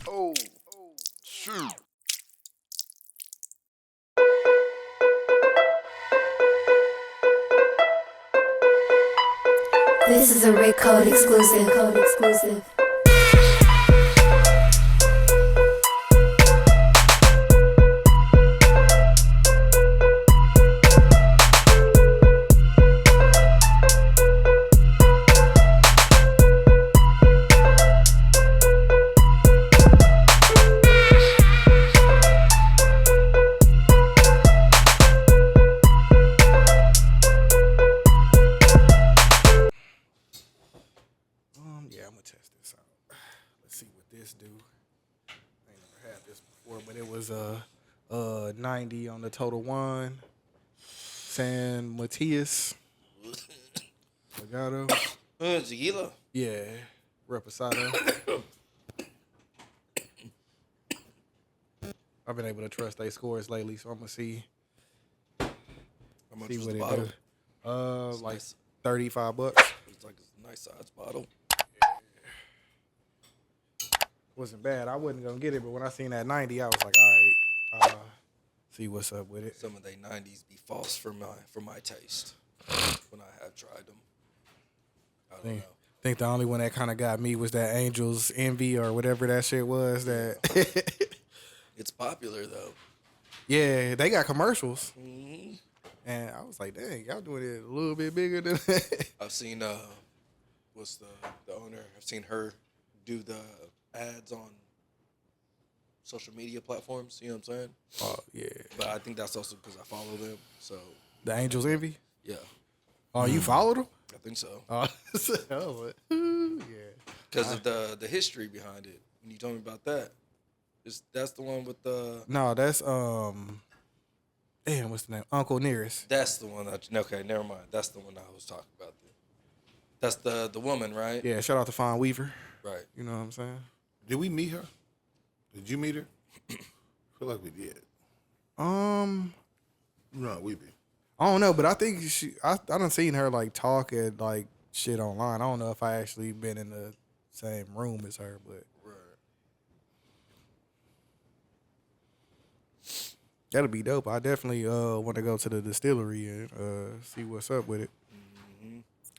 Oh, shoot. This is a Rick Code exclusive. Yeah, I'm gonna test this out. Let's see what this do. I ain't never had this before, but it was 90 on the Total Wine. San Matias. Legato. Tequila. Yeah. Reposado. I've been able to trust their scores lately, so I'm gonna see How much see was what the it bottle? do. Like nice. $35. It's like a nice size bottle. Wasn't bad. I wasn't gonna get it, but when I seen that 90, I was like, all right, see what's up with it. Some of they 90s be false for my taste when I have tried them. I don't know. I think the only one that kind of got me was that Angel's Envy or whatever that shit was. That It's popular though. yeah, they got commercials, Mm-hmm. and I was like, dang, y'all doing it a little bit bigger than that. I've seen what's the owner? I've seen her do the ads on social media platforms. You know what I'm saying? Oh yeah, But I think that's also because I follow them. So the Angel's Envy. yeah, Oh, you followed them? I think so. Oh, yeah. Because of the history behind it. When you told me about that, that's the one with the. No, that's damn, what's the name? Uncle Nearest. That's the one. Okay, never mind. That's the one I was talking about. That's the woman, right? Yeah, shout out to Fawn Weaver. Right. You know what I'm saying? Did we meet her? Did you meet her? I feel like we did. No, we did. I don't know, but I think I done seen her like talk at like shit online. I don't know if I actually been in the same room as her, but Right. that'll be dope. I definitely want to go to the distillery and see what's up with it.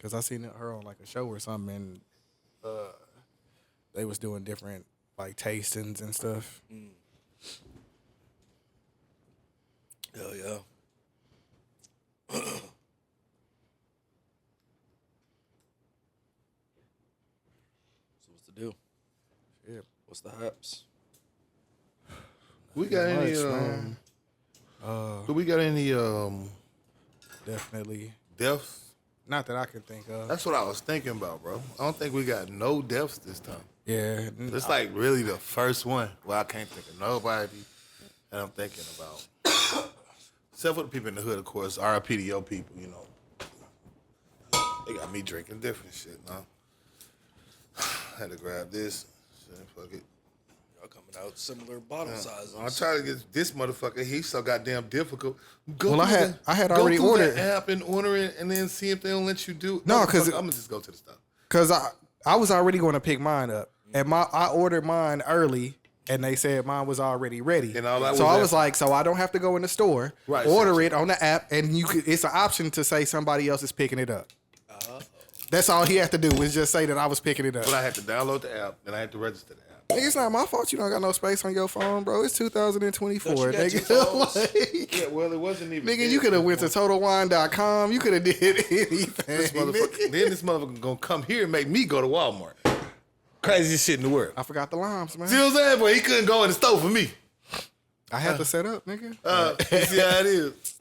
Cause I seen her on like a show or something, and they was doing different like tastings and stuff. Hell yeah. So what's the deal? Yeah, What's the haps? We got any? much, man. Do we got any Definitely. deaths? Not that I can think of. That's what I was thinking about, bro. I don't think we got no deaths this time. Yeah, It's like really the first one where I can't think of nobody that I'm thinking about. Except for the people in the hood, of course. RIP to your people, you know. They got me drinking different shit, man. Had to grab this. Shit, fuck it. Y'all coming out similar bottle sizes. I try to get this motherfucker. He's so goddamn difficult. Go Well, through I had go already through ordered. the app and order it, and then see if they don't let you do. No, 'cause I'm gonna just go to the stuff. Cause I was already going to pick mine up, and I ordered mine early, and they said mine was already ready. And all that so was I that- was like, so I don't have to go in the store, Right, order so- it on the app, and it's an option to say somebody else is picking it up. That's all he had to do was just say that I was picking it up. But I had to download the app, and I had to register the app. Nigga, it's not my fault you don't got no space on your phone, bro. It's 2024, Don't you got two nigga. phones? Like, Yeah, well, it wasn't even. nigga, you could have went to TotalWine.com. You could have did anything. This motherfucker, then this motherfucker gonna come here and make me go to Walmart. Craziest shit in the world. I forgot the limes, man. See what I'm saying? But he couldn't go in the store for me. I had to set up, nigga. You see how it is?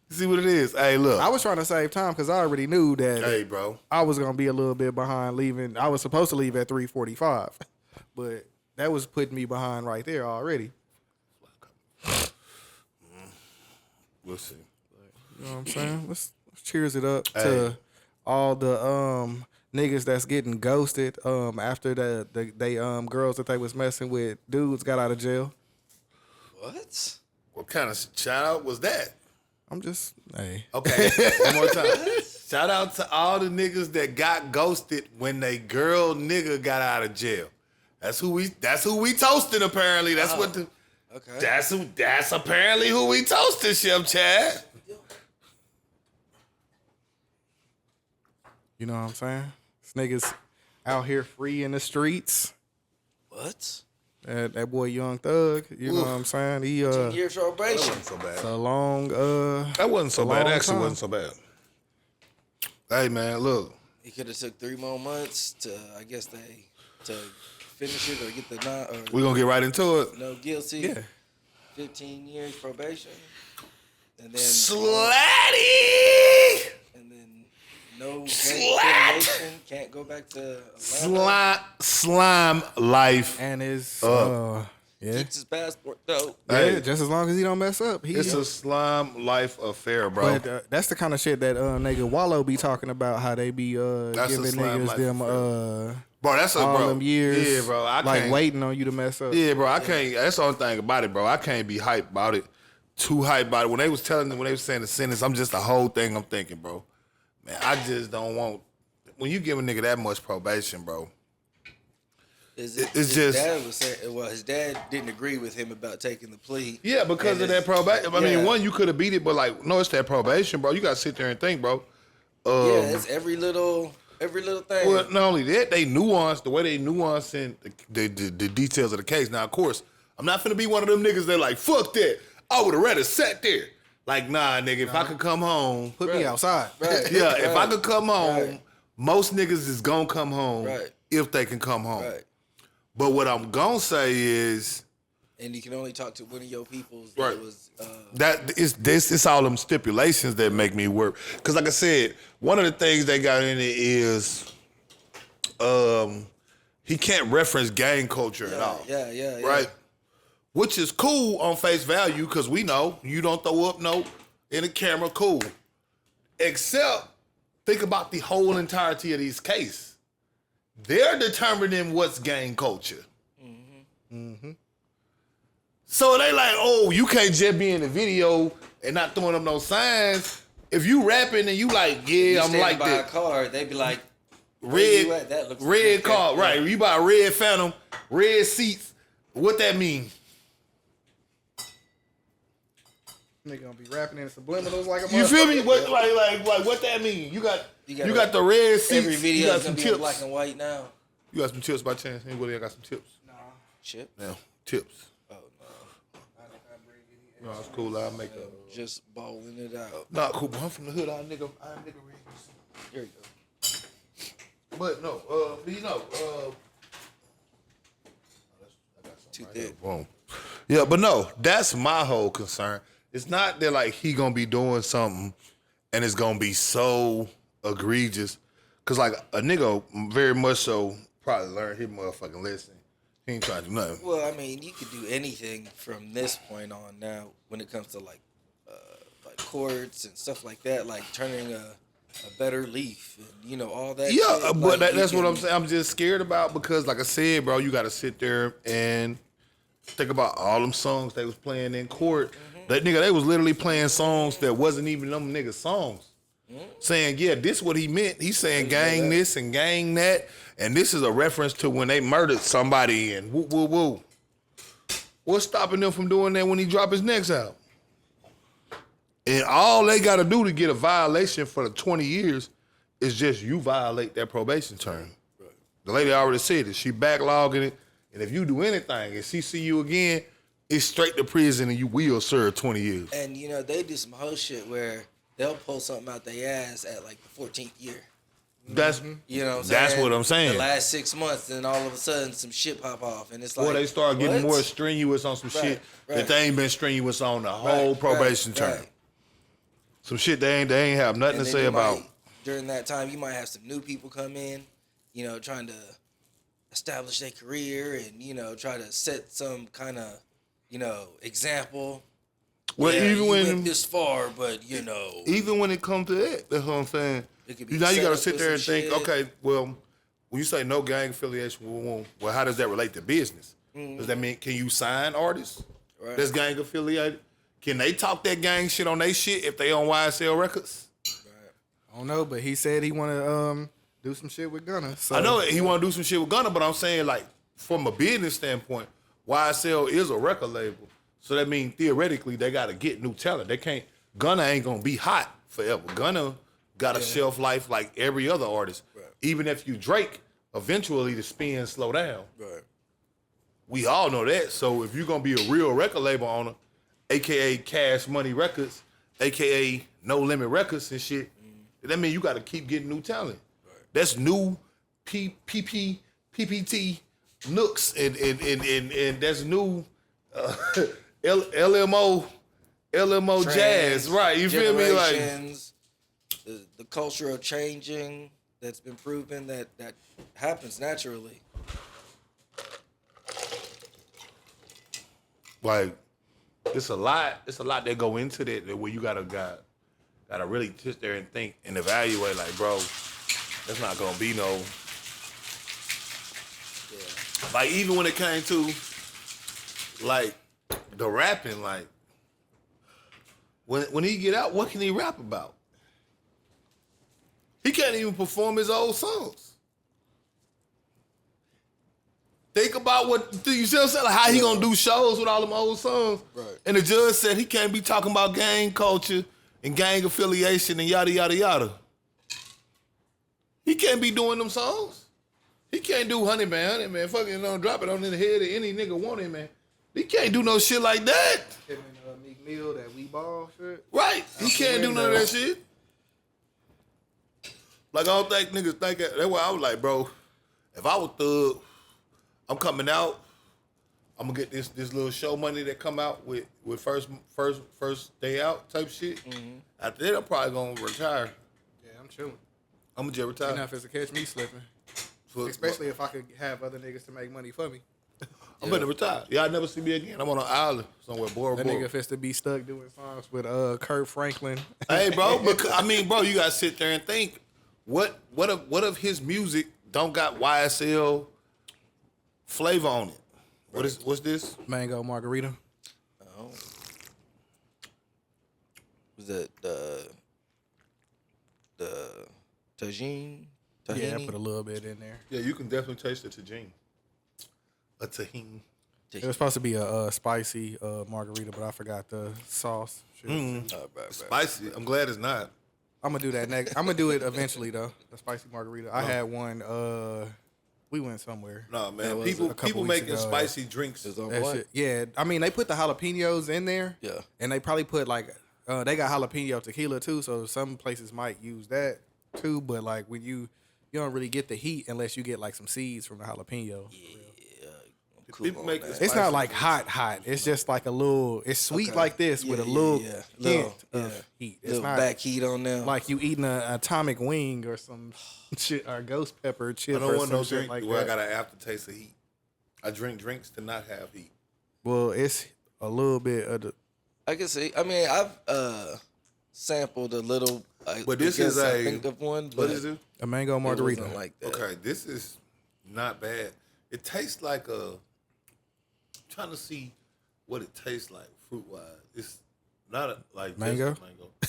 You see what it is? Hey, look. I was trying to save time because I already knew that Hey, bro. I was gonna be a little bit behind leaving. I was supposed to leave at 3:45, but that was putting me behind right there already. We'll see. You know what I'm saying? Let's cheers it up Hey. to all the niggas that's getting ghosted after the girls that they was messing with dudes got out of jail. What? What kind of shout out was that? I'm just hey. Okay, one more time. Shout out to all the niggas that got ghosted when they girl nigga got out of jail. That's who we toasting apparently. That's what the Okay. that's apparently who we toasting, Chef Chad. You know what I'm saying? This niggas out here free in the streets. What? That boy Young Thug, you know what I'm saying? He 10 years That probation. wasn't so bad. it's a long That wasn't so bad. long Actually, time. wasn't so bad. Hey man, look. He could have took 3 more months to, I guess to finish it or get the We're gonna get right into it. no guilty. Yeah. 15 years probation, and then Slatty! and then no gang affiliation. Can't go back to Atlanta. Slime life. and his yeah. Keeps his passport though. Yeah, just as long as he don't mess up. It's a slime life affair, bro. But that's the kind of shit that nigga Wallow be talking about, how they be That's a giving slime niggas life them Bro, that's a all bro. them years, Yeah, bro. I like can't, waiting on you to mess up. Yeah, bro. I can't. That's the only thing about it, bro. I can't be hyped about it. Too hyped about it. When they was saying the sentence, I'm just the whole thing. I'm thinking, bro. Man, I just don't want. When you give a nigga that much probation, bro. It's just- dad was saying, well, his dad didn't agree with him about taking the plea. Yeah, because And of that it's- probation. I mean, yeah. one, you could have beat it, but like, no, it's that probation, bro. You gotta sit there and think, bro. Yeah, it's every little thing. Well, not only that, they nuance the way they nuance in the details of the case. Now, of course, I'm not finna be one of them niggas that like, fuck that. I would have rather sat there. Like, nah, nigga, if I could come home. Put me outside. Right. Yeah, if I could come home, Right. most niggas is gonna come home Right. if they can come home. Right. But what I'm gonna say is And you can only talk to one of your peoples Right. that was that it's all them stipulations that make me work. Cause like I said, one of the things they got in it is he can't reference gang culture at all. yeah. Right? Which is cool on face value, because we know you don't throw up no in the camera, cool. Except, think about the whole entirety of these cases. They're determining what's gang culture. So they like, oh, you can't just be in the video and not throwing up no signs. If you rapping and you like, You yeah, I'm standing like by that. a car, they be like, where you at? That looks Red good. car, Yeah. right. You buy a red Phantom, red seats. What that mean? Nigga gonna be rapping in subliminals like a You feel motherfucker. me? What like what that mean? You got You got the red seats. Every you video got is some gonna be in tips. black and white now. You got some tips by chance? Anybody got some tips? Chip? Yeah, tips. Oh no, No, it's cool. I'll make a. just balling it out. Nah, cool. But I'm from the hood. I nigga read. Here you go. But no, you know, I got something Too right here. thick. Boom. Yeah, but no, that's my whole concern. It's not that like he gonna be doing something and it's gonna be so egregious. Cause like a nigga very much so probably learned his motherfucking lesson. He ain't trying to do nothing. Well, I mean, you could do anything from this point on now when it comes to like courts and stuff like that, like turning a better leaf and you know all that. Yeah, shit. but Like, you that's what can- I'm saying. I'm just scared about because, like I said, bro, you got to sit there and think about all them songs they was playing in court. That nigga, they was literally playing songs that wasn't even them niggas' songs. Saying, yeah, this what he meant. He's saying gang this and gang that, and this is a reference to when they murdered somebody and woo woo woo. What's stopping them from doing that when he drop his next album? And all they got to do to get a violation for the 20 years is just you violate that probation term. Right. The lady already said it. She backlogging it. And if you do anything and she see you again, it's straight to prison and you will serve 20 years. And you know they do some whole shit where they'll pull something out their ass at like the 14th year. That's You know what I'm saying? That's what I'm saying. The last 6 months, then all of a sudden some shit pop off, and it's like, Or they start getting what? more strenuous on some shit right. that they ain't been strenuous on the whole probation term. right. Some shit they ain't have nothing And to then say you about. might- during that time, you might have some new people come in, you know, trying to establish their career and you know try to set some kind of you know example. Well, Yeah, even you when went this far, but you know, even when it comes to that, that's what I'm saying. It could be Now you set got to up sit with there and some think, shit. okay, well, when you say no gang affiliation, well, how does that relate to business? Does that mean can you sign artists Right. that's gang affiliated? Can they talk that gang shit on they shit if they on YSL Records? I don't know, but he said he want to do some shit with Gunna. So I know he want to do some shit with Gunna, but I'm saying like from a business standpoint, YSL is a record label. So that means theoretically they got to get new talent. They can't. Gunna ain't gonna be hot forever. Gunna got a shelf life like every other artist. Right. Even if you Drake, eventually the spin slow down. Right. We all know that. So if you're gonna be a real record label owner, aka Cash Money Records, aka No Limit Records and shit, that means you got to keep getting new talent. Right. That's new PPT Nooks and that's new LMO Trends, Jazz, right? You feel me? Like the culture of changing that's been proven that happens naturally. Like it's a lot that go into that where you gotta really sit there and think and evaluate. Like, bro, that's not gonna be no. Yeah. Like even when it came to like the rapping, like when he get out, what can he rap about? He can't even perform his old songs. Think about you see what I'm saying? Like how he gonna do shows with all them old songs. Right. And the judge said he can't be talking about gang culture and gang affiliation and yada, yada, yada. He can't be doing them songs. He can't do Honey Man, fucking drop it on the head of any nigga want it, man. He can't do no shit like that. Him and Meek Mill, that We Ball shit. Right. He can't do none of that shit. Like, I don't think niggas think that. That's why I was like, bro, if I was Thug, I'm coming out, I'm gonna get this little show money that come out with first day out type shit. Mm-hmm. After that, I'm probably gonna retire. Yeah, I'm chilling. I'm gonna just retire. Enough is to catch me slipping. Especially if I could have other niggas to make money for me. I'm gonna retire. Y'all never see me again. I'm on an island somewhere, Bora Bora. That nigga fits to be stuck doing songs with Kurt Franklin. Hey, bro, bro, you gotta sit there and think. What if his music don't got YSL flavor on it? What's this? Mango margarita. Oh. Was it the tagine? Tahini? Yeah, I put a little bit in there. Yeah, you can definitely taste the tagine. A tahini. It was supposed to be a spicy margarita, but I forgot the sauce. Spicy. I'm glad it's not. I'm gonna do that next. I'm gonna do it eventually though. The spicy margarita. I had one. We went somewhere. No man, people making spicy drinks. Yeah, I mean they put the jalapenos in there. Yeah, and they probably put like they got jalapeno tequila too. So some places might use that too. But like when you don't really get the heat unless you get like some seeds from the jalapeno. Yeah. People make it's not like hot. It's just like a little. It's sweet like this with a little hint of heat. It's not back heat on them. Like you eating an atomic wing or some shit or ghost pepper chip. I don't want no shit drink like where that. I got an aftertaste of heat. I drink drinks to not have heat. Well, it's a little bit of the. I can see. I mean, I've sampled a little. But this is I think of one. What is it? A mango margarita. Like that. Okay, this is not bad. It tastes like a. Trying to see what it tastes like fruit wise. It's not like mango.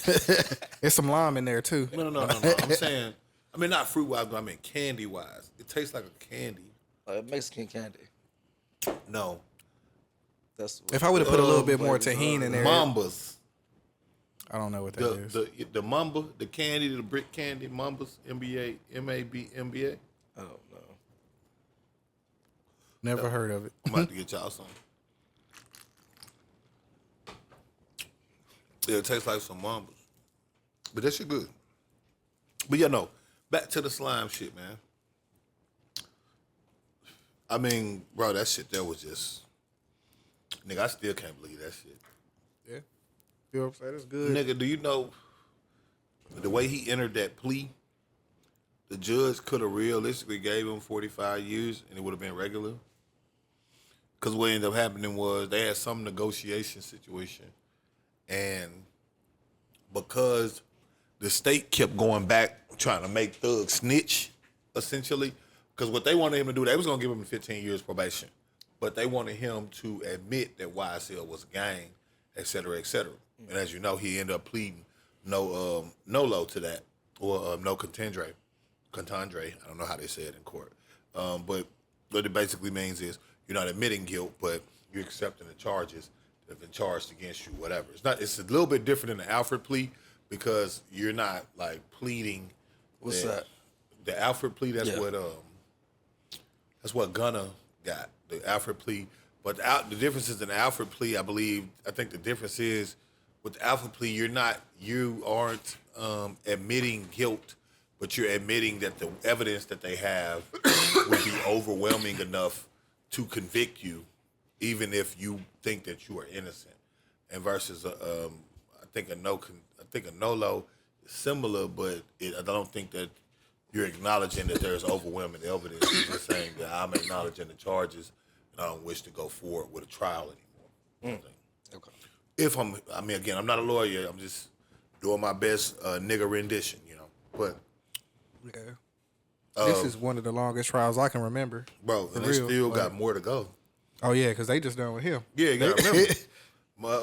It's some lime in there too. No. I'm saying, I mean not fruit wise, but I mean candy wise. It tastes like a candy. Mexican candy. No. That's if I would have put a little bit more tahini in there. Mambas. I don't know what that is. The mamba, the candy, the brick candy, Mambas, MBA, MAB, MBA. I don't know. Never heard of it. I'm about to get y'all some. Yeah, it tastes like some Mambas. But that shit good. But yeah, no. Back to the slime shit, man. I mean, bro, that shit there was just... Nigga, I still can't believe that shit. Yeah. You know what I'm saying? That's good. Nigga, do you know the way he entered that plea? The judge could have realistically gave him 45 years and it would have been regular. Because what ended up happening was they had some negotiation situation. And because the state kept going back trying to make Thug snitch, essentially, because what they wanted him to do, they was going to give him 15 years probation. But they wanted him to admit that YSL was a gang, et cetera, et cetera. And as you know, he ended up pleading nolo to that, or no contendere. I don't know how they say it in court. But what it basically means is you're not admitting guilt, but you're accepting the charges that have been charged against you, whatever. It's a little bit different than the Alfred plea because you're not like pleading. What's that? The Alfred plea, that's what Gunna got, the Alfred plea. But the difference is in the Alfred plea, I think the difference is with the Alfred plea, you aren't admitting guilt, but you're admitting that the evidence that they have would be overwhelming enough to convict you, even if you think that you are innocent. And versus, I think a NOLO is similar, but I don't think that you're acknowledging that there's overwhelming evidence. You're just saying that I'm acknowledging the charges and I don't wish to go forward with a trial anymore. Okay. Again, I'm not a lawyer. I'm just doing my best nigga rendition, But this is one of the longest trials I can remember, bro. And they still got more to go. Oh yeah, because they just done with him. Yeah, you gotta remember.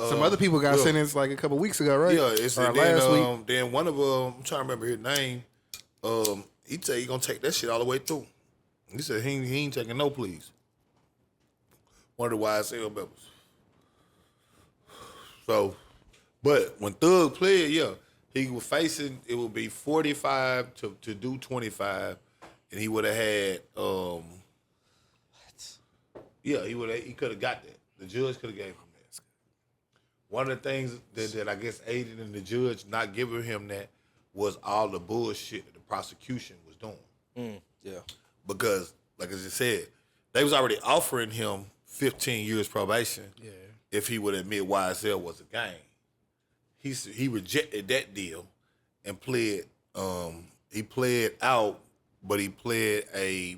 Some other people got sentenced like a couple weeks ago, right? Yeah, it's or last week. Then one of them, I'm trying to remember his name. He said he gonna take that shit all the way through. He said he ain't taking no pleas. One of the YSL members. So, but when Thug played, he was facing, it would be 45 to do 25, and he would have had, he could have got that. The judge could have gave him that. One of the things that I guess aided in the judge not giving him that was all the bullshit that the prosecution was doing. Because, like I just said, they was already offering him 15 years probation if he would admit YSL was a gang. He rejected that deal and pled. He pled out, but he pled a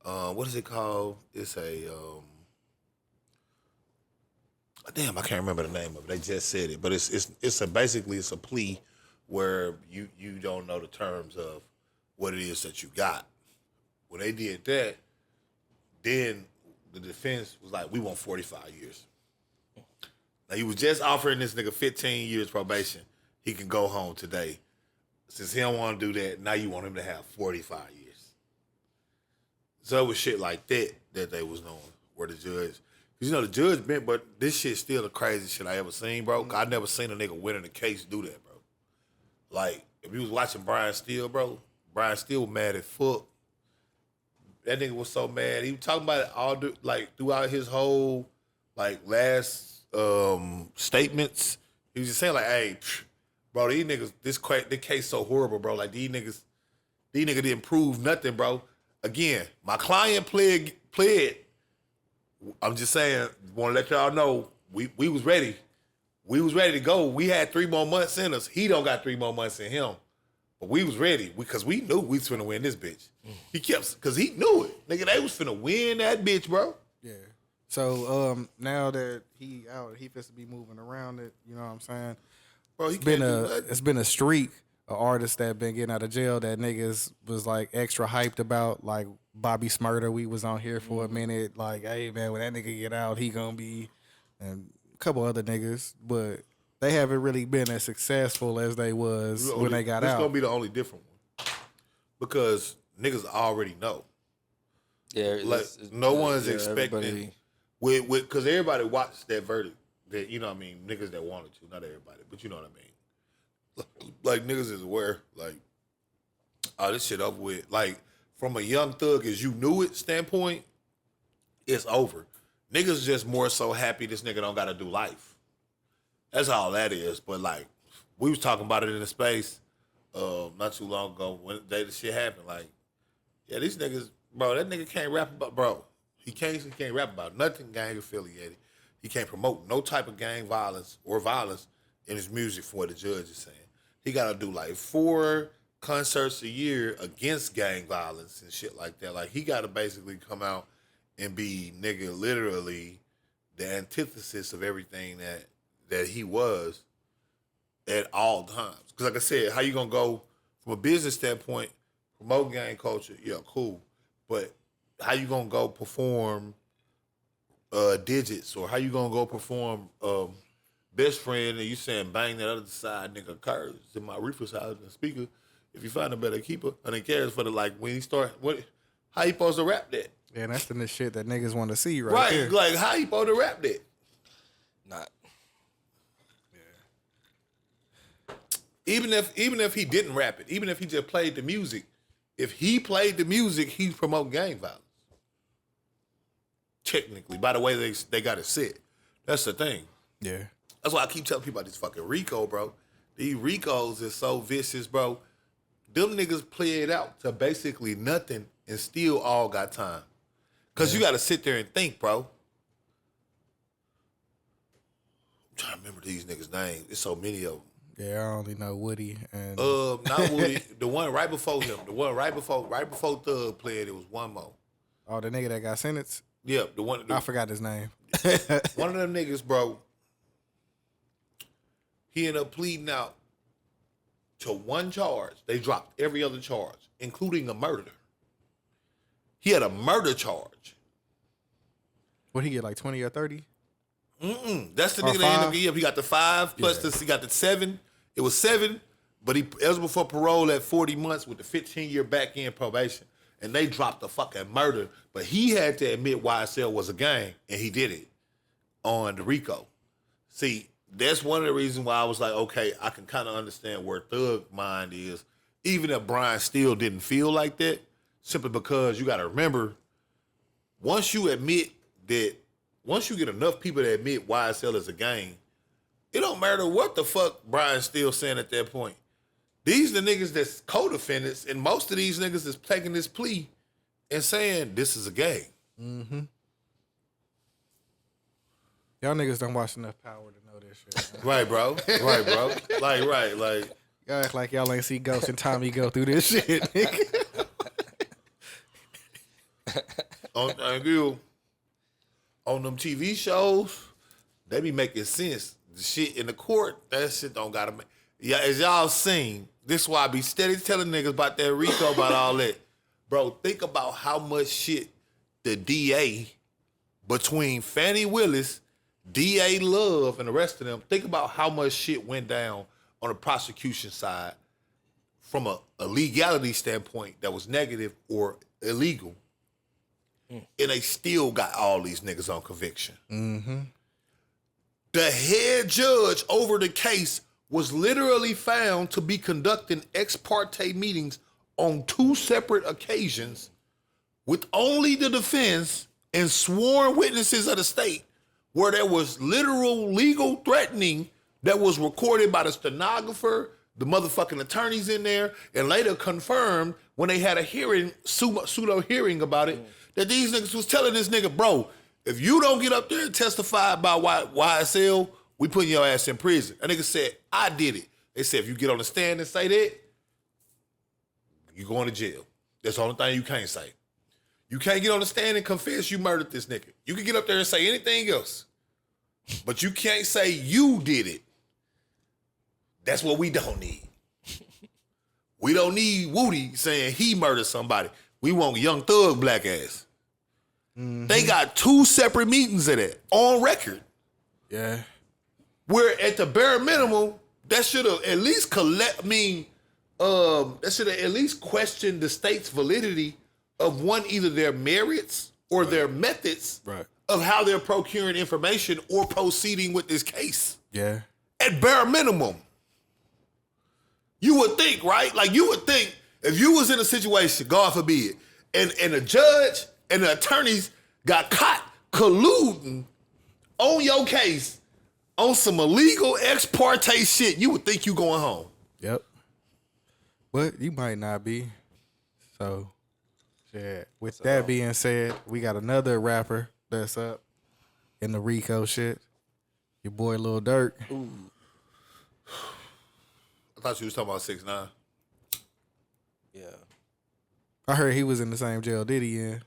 what is it called? It's a damn, I can't remember the name of it. They just said it, but basically it's a plea where you don't know the terms of what it is that you got. When they did that, then the defense was like, we want 45 years. Now, he was just offering this nigga 15 years probation. He can go home today. Since he don't want to do that, now you want him to have 45 years. So it was shit like that they was doing, where the judge, because the judge been, but this shit's still the craziest shit I ever seen, bro. I never seen a nigga winning a case do that, bro. Like, if you was watching Brian Steele, bro, Brian Steele was mad as fuck. That nigga was so mad. He was talking about it throughout his whole last statements. He was just saying hey, bro, these niggas, this case so horrible, bro. Like these niggas didn't prove nothing, bro. Again, my client pled. I'm just saying, want to let y'all know we was ready. We was ready to go. We had 3 more months in us. He don't got 3 more months in him. But we was ready because we knew we was finna win this bitch. He kept, because he knew it. Nigga, they was finna win that bitch, bro. Yeah. So now that he out, he supposed to be moving around it. You know what I'm saying? Bro, It's been a streak of artists that been getting out of jail that niggas was extra hyped about. Like Bobby Smurda, we was on here for a minute. Like, hey man, when that nigga get out, he gonna be, and a couple other niggas, but they haven't really been as successful as they was when they got out. It's gonna be the only different one because niggas already know. Yeah, no one's expecting because everybody watched that verdict. That niggas that wanted to, not everybody, but you know what I mean. Like niggas is aware, this shit over with. Like from a Young Thug as you knew it standpoint, it's over. Niggas just more so happy this nigga don't gotta do life. That's all that is. But we was talking about it in the space not too long ago when the shit happened. These niggas, bro, that nigga can't rap about, bro. He can't rap about nothing gang affiliated. He can't promote no type of gang violence or violence in his music from what the judge is saying. He got to do 4 concerts a year against gang violence and shit like that. He got to basically come out and be, nigga, literally the antithesis of everything that he was at all times. Because like I said, how you going to go from a business standpoint, promote gang culture, yeah, cool. But how you going to go perform Digits, or how you gonna go perform Best Friend and you saying bang that other side nigga curves in my reefer side and speaker, if you find a better keeper, and then cares for the when he start, how you supposed to rap that? Yeah, that's the shit that niggas want to see right there. Like, how you supposed to rap that? Not. Even if he didn't rap it, even if he just played the music, if he played the music, he's promoting gang violence. Technically, by the way they got it set. That's the thing. Yeah. That's why I keep telling people about this fucking Rico, bro. These Ricos is so vicious, bro. Them niggas play it out to basically nothing and still all got time. Because you got to sit there and think, bro. I'm trying to remember these niggas' names. There's so many of them. Yeah, I only know Woody and... Not Woody. The one right before him. The one right before Thug played, it was one more. Oh, the nigga that got sentenced? Yeah, the one... I forgot his name. One of them niggas, bro, he ended up pleading out to one charge. They dropped every other charge, including a murder. He had a murder charge. What he get, like 20 or 30? That's the Or nigga that ended up 5? getting. He got the 5 plus this. He got the 7. It was 7, but he eligible for parole at 40 months with the 15-year back end probation. And they dropped the fucking murder, but he had to admit YSL was a gang, and he did it on the Rico. See, that's one of the reasons why I was like, okay, I can kind of understand where Thug mind is, even if Brian still didn't feel like that, simply because you got to remember, once you get enough people to admit YSL is a gang, it don't matter what the fuck Brian's still saying at that point. These the niggas that's co-defendants, and most of these niggas is taking this plea and saying this is a gang. Mm-hmm. Y'all niggas don't watch enough Power to know this shit. Man. Right, bro. Right, bro. Like. Y'all act like y'all ain't see Ghost and Tommy go through this shit, nigga. On them TV shows, they be making sense. The shit in the court, that shit don't gotta make. Yeah, as y'all seen, this is why I be steady telling niggas about that Rico, about all that. Bro, think about how much shit the DA, between Fannie Willis, DA Love, and the rest of them, think about how much shit went down on the prosecution side from a legality standpoint that was negative or illegal. And they still got all these niggas on conviction. Mm-hmm. The head judge over the case was literally found to be conducting ex parte meetings on 2 separate occasions with only the defense and sworn witnesses of the state, where there was literal legal threatening that was recorded by the stenographer, the motherfucking attorneys in there, and later confirmed when they had a hearing, pseudo hearing about it, that these niggas was telling this nigga, bro, if you don't get up there and testify about YSL, we putting your ass in prison. That nigga said, I did it. They said, if you get on the stand and say that, you going to jail. That's the only thing you can't say. You can't get on the stand and confess you murdered this nigga. You can get up there and say anything else, but you can't say you did it. That's what we don't need. We don't need Woody saying he murdered somebody. We want Young Thug black ass. Mm-hmm. They got 2 separate meetings of that on record. Yeah. Where at the bare minimum, that should have at least that should have at least questioned the state's validity of either their merits or their methods of how they're procuring information or proceeding with this case. Yeah. At bare minimum. You would think, right? Like you would think if you was in a situation, God forbid, and the judge and the attorneys got caught colluding on your case on some illegal ex parte shit, you would think you going home. Yep. But you might not be. So, yeah. With that being said, we got another rapper that's up in the Rico shit. Your boy Lil Durk. Ooh. I thought you was talking about 6ix9ine. Yeah. I heard he was in the same jail Diddy in.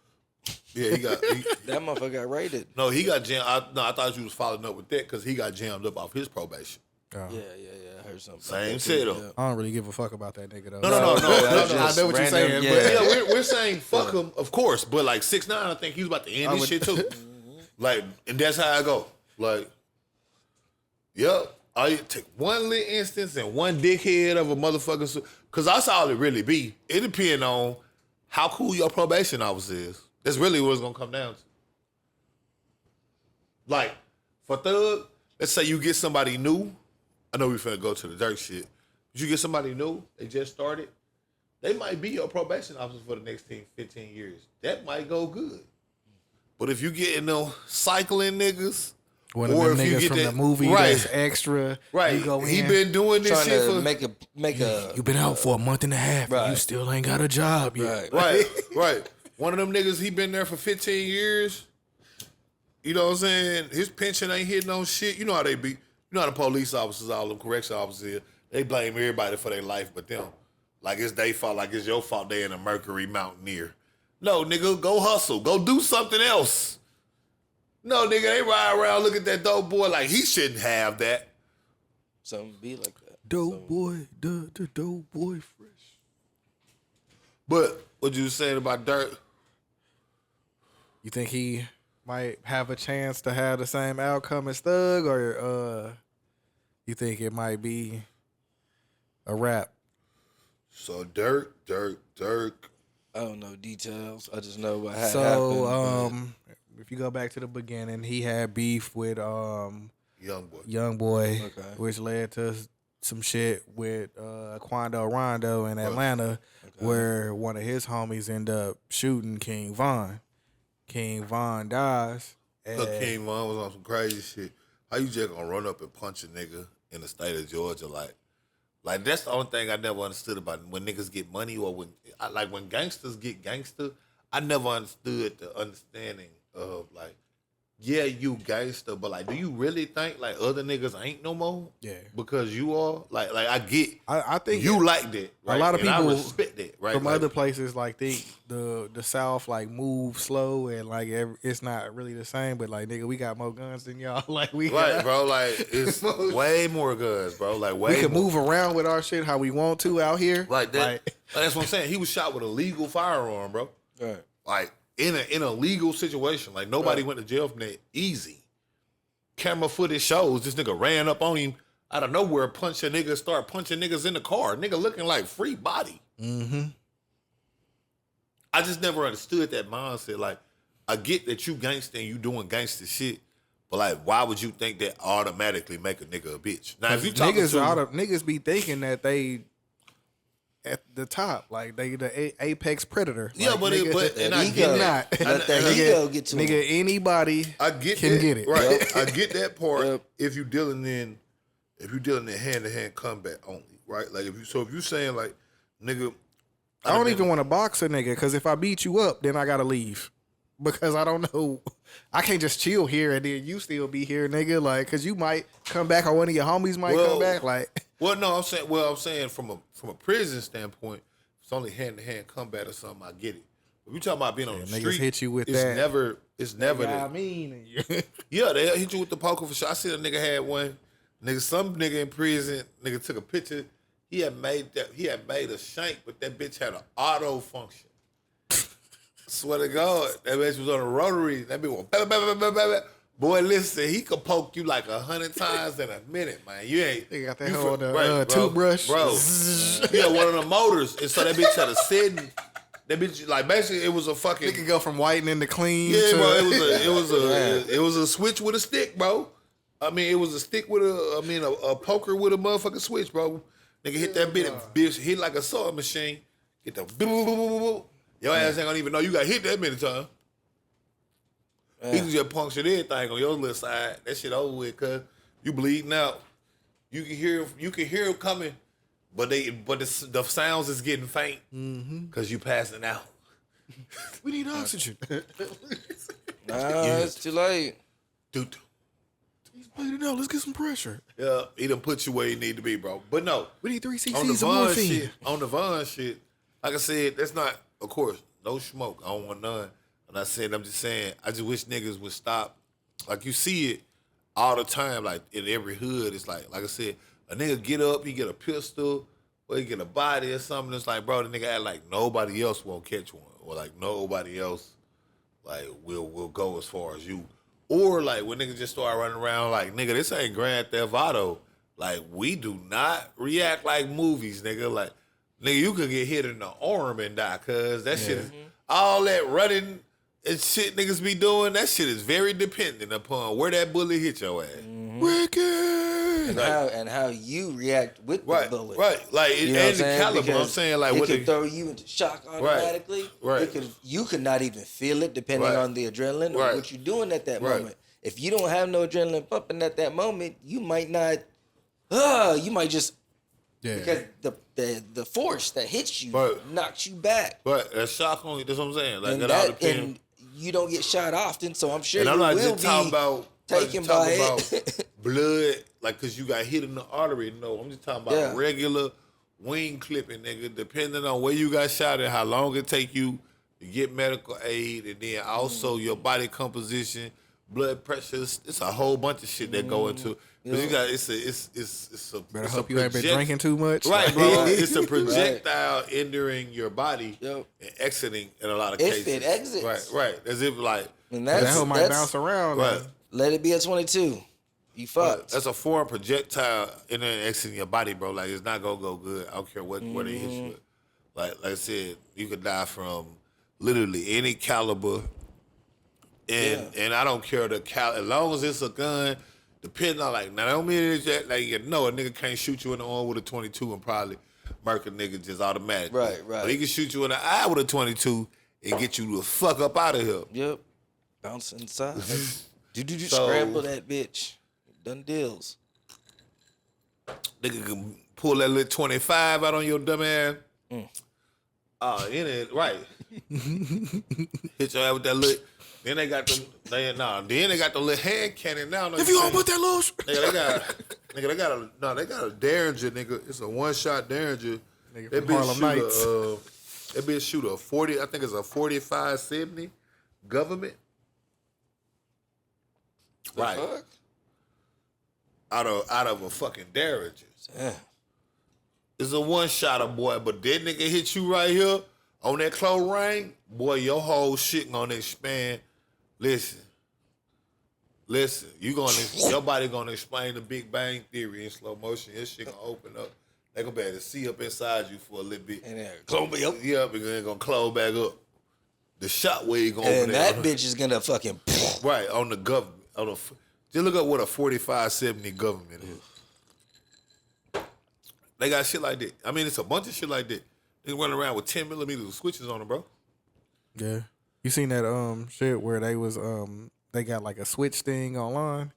Yeah, that motherfucker got raided. No, he got jammed. I thought you was following up with that because he got jammed up off his probation. Oh. Yeah. I heard something. Same setup. Yeah. I don't really give a fuck about that nigga though. No. I know what you're saying. Yeah. But Yeah, we're saying fuck him, of course. But like 6ix9ine, I think he's about to end this shit too. Like, and that's how I go. Like, yep. I take one little instance and one dickhead of a motherfucker. Because that's all it really be. It depends on how cool your probation officer is. That's really what it's gonna come down to. Like, for Thug, let's say you get somebody new. I know we finna go to the dirt shit. But you get somebody new, they just started, they might be your probation officer for the next 10, 15 years. That might go good. But if you get in them cycling niggas, one of them niggas from the movie that's extra, right? You go in, he been doing this trying shit to for make a. You been out for a month and a half, Right. and you still ain't got a job yet. right. One of them niggas, he been there for 15 years. You know what I'm saying? His pension ain't hitting on shit. You know how they be. You know how the police officers, all them correction officers, they blame everybody for their life but them. Like it's their fault, like it's your fault they in a Mercury Mountaineer. No, nigga, go hustle. Go do something else. No, nigga, they ride around, look at that dope boy like he shouldn't have that. Something be like that. Dope boy, the dope boy fresh. But what you saying about Dirt? You think he might have a chance to have the same outcome as Thug, or you think it might be a wrap? So Dirt. I don't know details. I just know what had So, happened. if you go back to the beginning, he had beef with Young boy, Okay. which led to some shit with Quando Rondo in Atlanta, where one of his homies ended up shooting King Von. King Von dies. Look, King Von was on some crazy shit. How you just gonna run up and punch a nigga in the state of Georgia? Like that's the only thing I never understood about when niggas get money or when gangsters get gangster. I never understood the understanding of like, yeah, you gangster, but like, do you really think like other niggas ain't no more? Yeah. Because you are like I get. I think you like that. Right? A lot of And people I respect that. Right. from like, other places, like the South, like move slow and like it's not really the same. But like, nigga, we got more guns than y'all. Like we right, bro. Like it's way more guns, bro. Like way we can more. move around with our shit how we want to out here. Like that. Like, That's what I'm saying. He was shot with a legal firearm, bro. Right. Like in a legal situation. Like nobody went to jail from that easy. Camera footage shows this nigga ran up on him out of nowhere, start punching niggas in the car. Nigga looking like free body. mm-hmm. I just never understood that mindset. Like, I get that you gangster and you doing gangster shit, but like, why would you think that automatically make a nigga a bitch? Now, if you talking niggas be thinking that they at the top, like they the apex predator. Yeah, like, but nigga, I get not. that. Let that Nigga, ego get to him. nigga, anybody I get can that, get it. right? Yep. I get that part. Yep. If you dealing in hand to hand combat only, right? Like if you saying like, nigga, I don't even want to box a nigga because if I beat you up, then I gotta leave because I don't know. I can't just chill here and then you still be here, nigga. Like, cause you might come back or one of your homies might come back. Like, well, no, I'm saying from a prison standpoint, if it's only hand to hand combat or something, I get it. If you talking about being on the niggas street, hit you with it's that. It's never yeah, that. I mean, Yeah, they hit you with the poker for sure. I see a nigga had one. Nigga, some nigga in prison, nigga took a picture. He had made a shank, but that bitch had an auto function. Swear to God, that bitch was on a rotary. That bitch went, bah, bah, bah, bah, bah, bah. Boy, listen, he could poke you like 100 times in a minute, man. You ain't. they got that you whole bro. toothbrush, Bro. Yeah, one of the motors. And so that bitch had a sitting. That bitch, like, basically, it was a fucking. It can go from whitening to clean. Yeah, to, bro. It was a switch with a stick, bro. I mean, it was a stick with a poker with a motherfucking switch, bro. Nigga hit that bitch hit like a sewing machine. Get the boop, boop, boop, boop, boop. Your ass ain't gonna even know you got hit that many times. He can just puncture everything on your little side. That shit over with, cuz you bleeding out. You can hear him coming, but the sounds is getting faint because you passing out. we need oxygen. Nah, it's too late. Dude. He's bleeding out. Let's get some pressure. Yeah, he done put you where you need to be, bro. But no, We need 3 on the cc's of Von morphine. shit, like I said, that's not, of course, no smoke. I don't want none. I'm just saying, I just wish niggas would stop. Like you see it all the time, like in every hood. It's like I said, a nigga get up, he get a pistol, or he get a body or something. It's like, bro, the nigga act like nobody else won't catch one, or like nobody else like will go as far as you. Or like when niggas just start running around like, nigga, this ain't Grand Theft Auto. Like, we do not react like movies, nigga. Like, nigga, you could get hit in the arm and die, cuz that shit is all that running and shit niggas be doing, that shit is very dependent upon where that bullet hit your ass. And, how you react with the bullet. Right. Like, You know and the caliber. Because I'm saying, like, it what could throw you into shock automatically. Right. You could not even feel it depending on the adrenaline or what you're doing at that moment. If you don't have no adrenaline pumping at that moment, you might not. You might just because the force that hits you knocks you back. But that's shock only. That's what I'm saying. Like and you don't get shot often, so I'm sure and I'm you not will just talking be about taken by it. Blood, like, cause you got hit in the artery. No, I'm just talking about regular wing clipping, nigga. Depending on where you got shot and how long it take you to get medical aid, and then also your body composition, blood pressure. It's a whole bunch of shit that go into. Cause you got it's a better hope you ain't been drinking too much, right, bro? It's a projectile entering your body and exiting in a lot of cases. If it exits, right, as if like and that hoe might bounce around, right? Let it be a 22. You fucked. That's a foreign projectile entering and exiting your body, bro. Like, it's not gonna go good. I don't care what they hit you with. Like I said, you could die from literally any caliber, and I don't care as long as it's a gun. Depending on, like, now don't mean that, like, a nigga can't shoot you in the arm with a 22 and probably murk a nigga just automatically. Right. But he can shoot you in the eye with a 22 and get you the fuck up out of here. Yep. Bounce inside. Scramble that bitch. Done deals. Nigga can pull that little 25 out on your dumb ass. In it, right. Hit your ass with that little. Then they got the little hand cannon now. If you don't put that little they got a Derringer, nigga. It's a one-shot Derringer. Nigga That from Harlem Nights. That bitch shoot a 40, I think it's a 45-70 government. Right. Fuck? Out of a fucking Derringer. Yeah. It's a one-shotter, boy, but that nigga hit you right here on that close range, boy, your whole shit gonna expand. Listen, your body gonna explain the Big Bang Theory in slow motion. Your shit gonna open up. They gonna be able to see up inside you for a little bit. And then close back up. Yeah, and then gonna close back up. The shot wave gonna and open that up. bitch is gonna fucking right on the government. Just look up what a 45-70 government is. They got shit like that. I mean, it's a bunch of shit like that. They running around with 10 millimeter switches on them, bro. Yeah. You seen that shit where they was they got like a switch thing online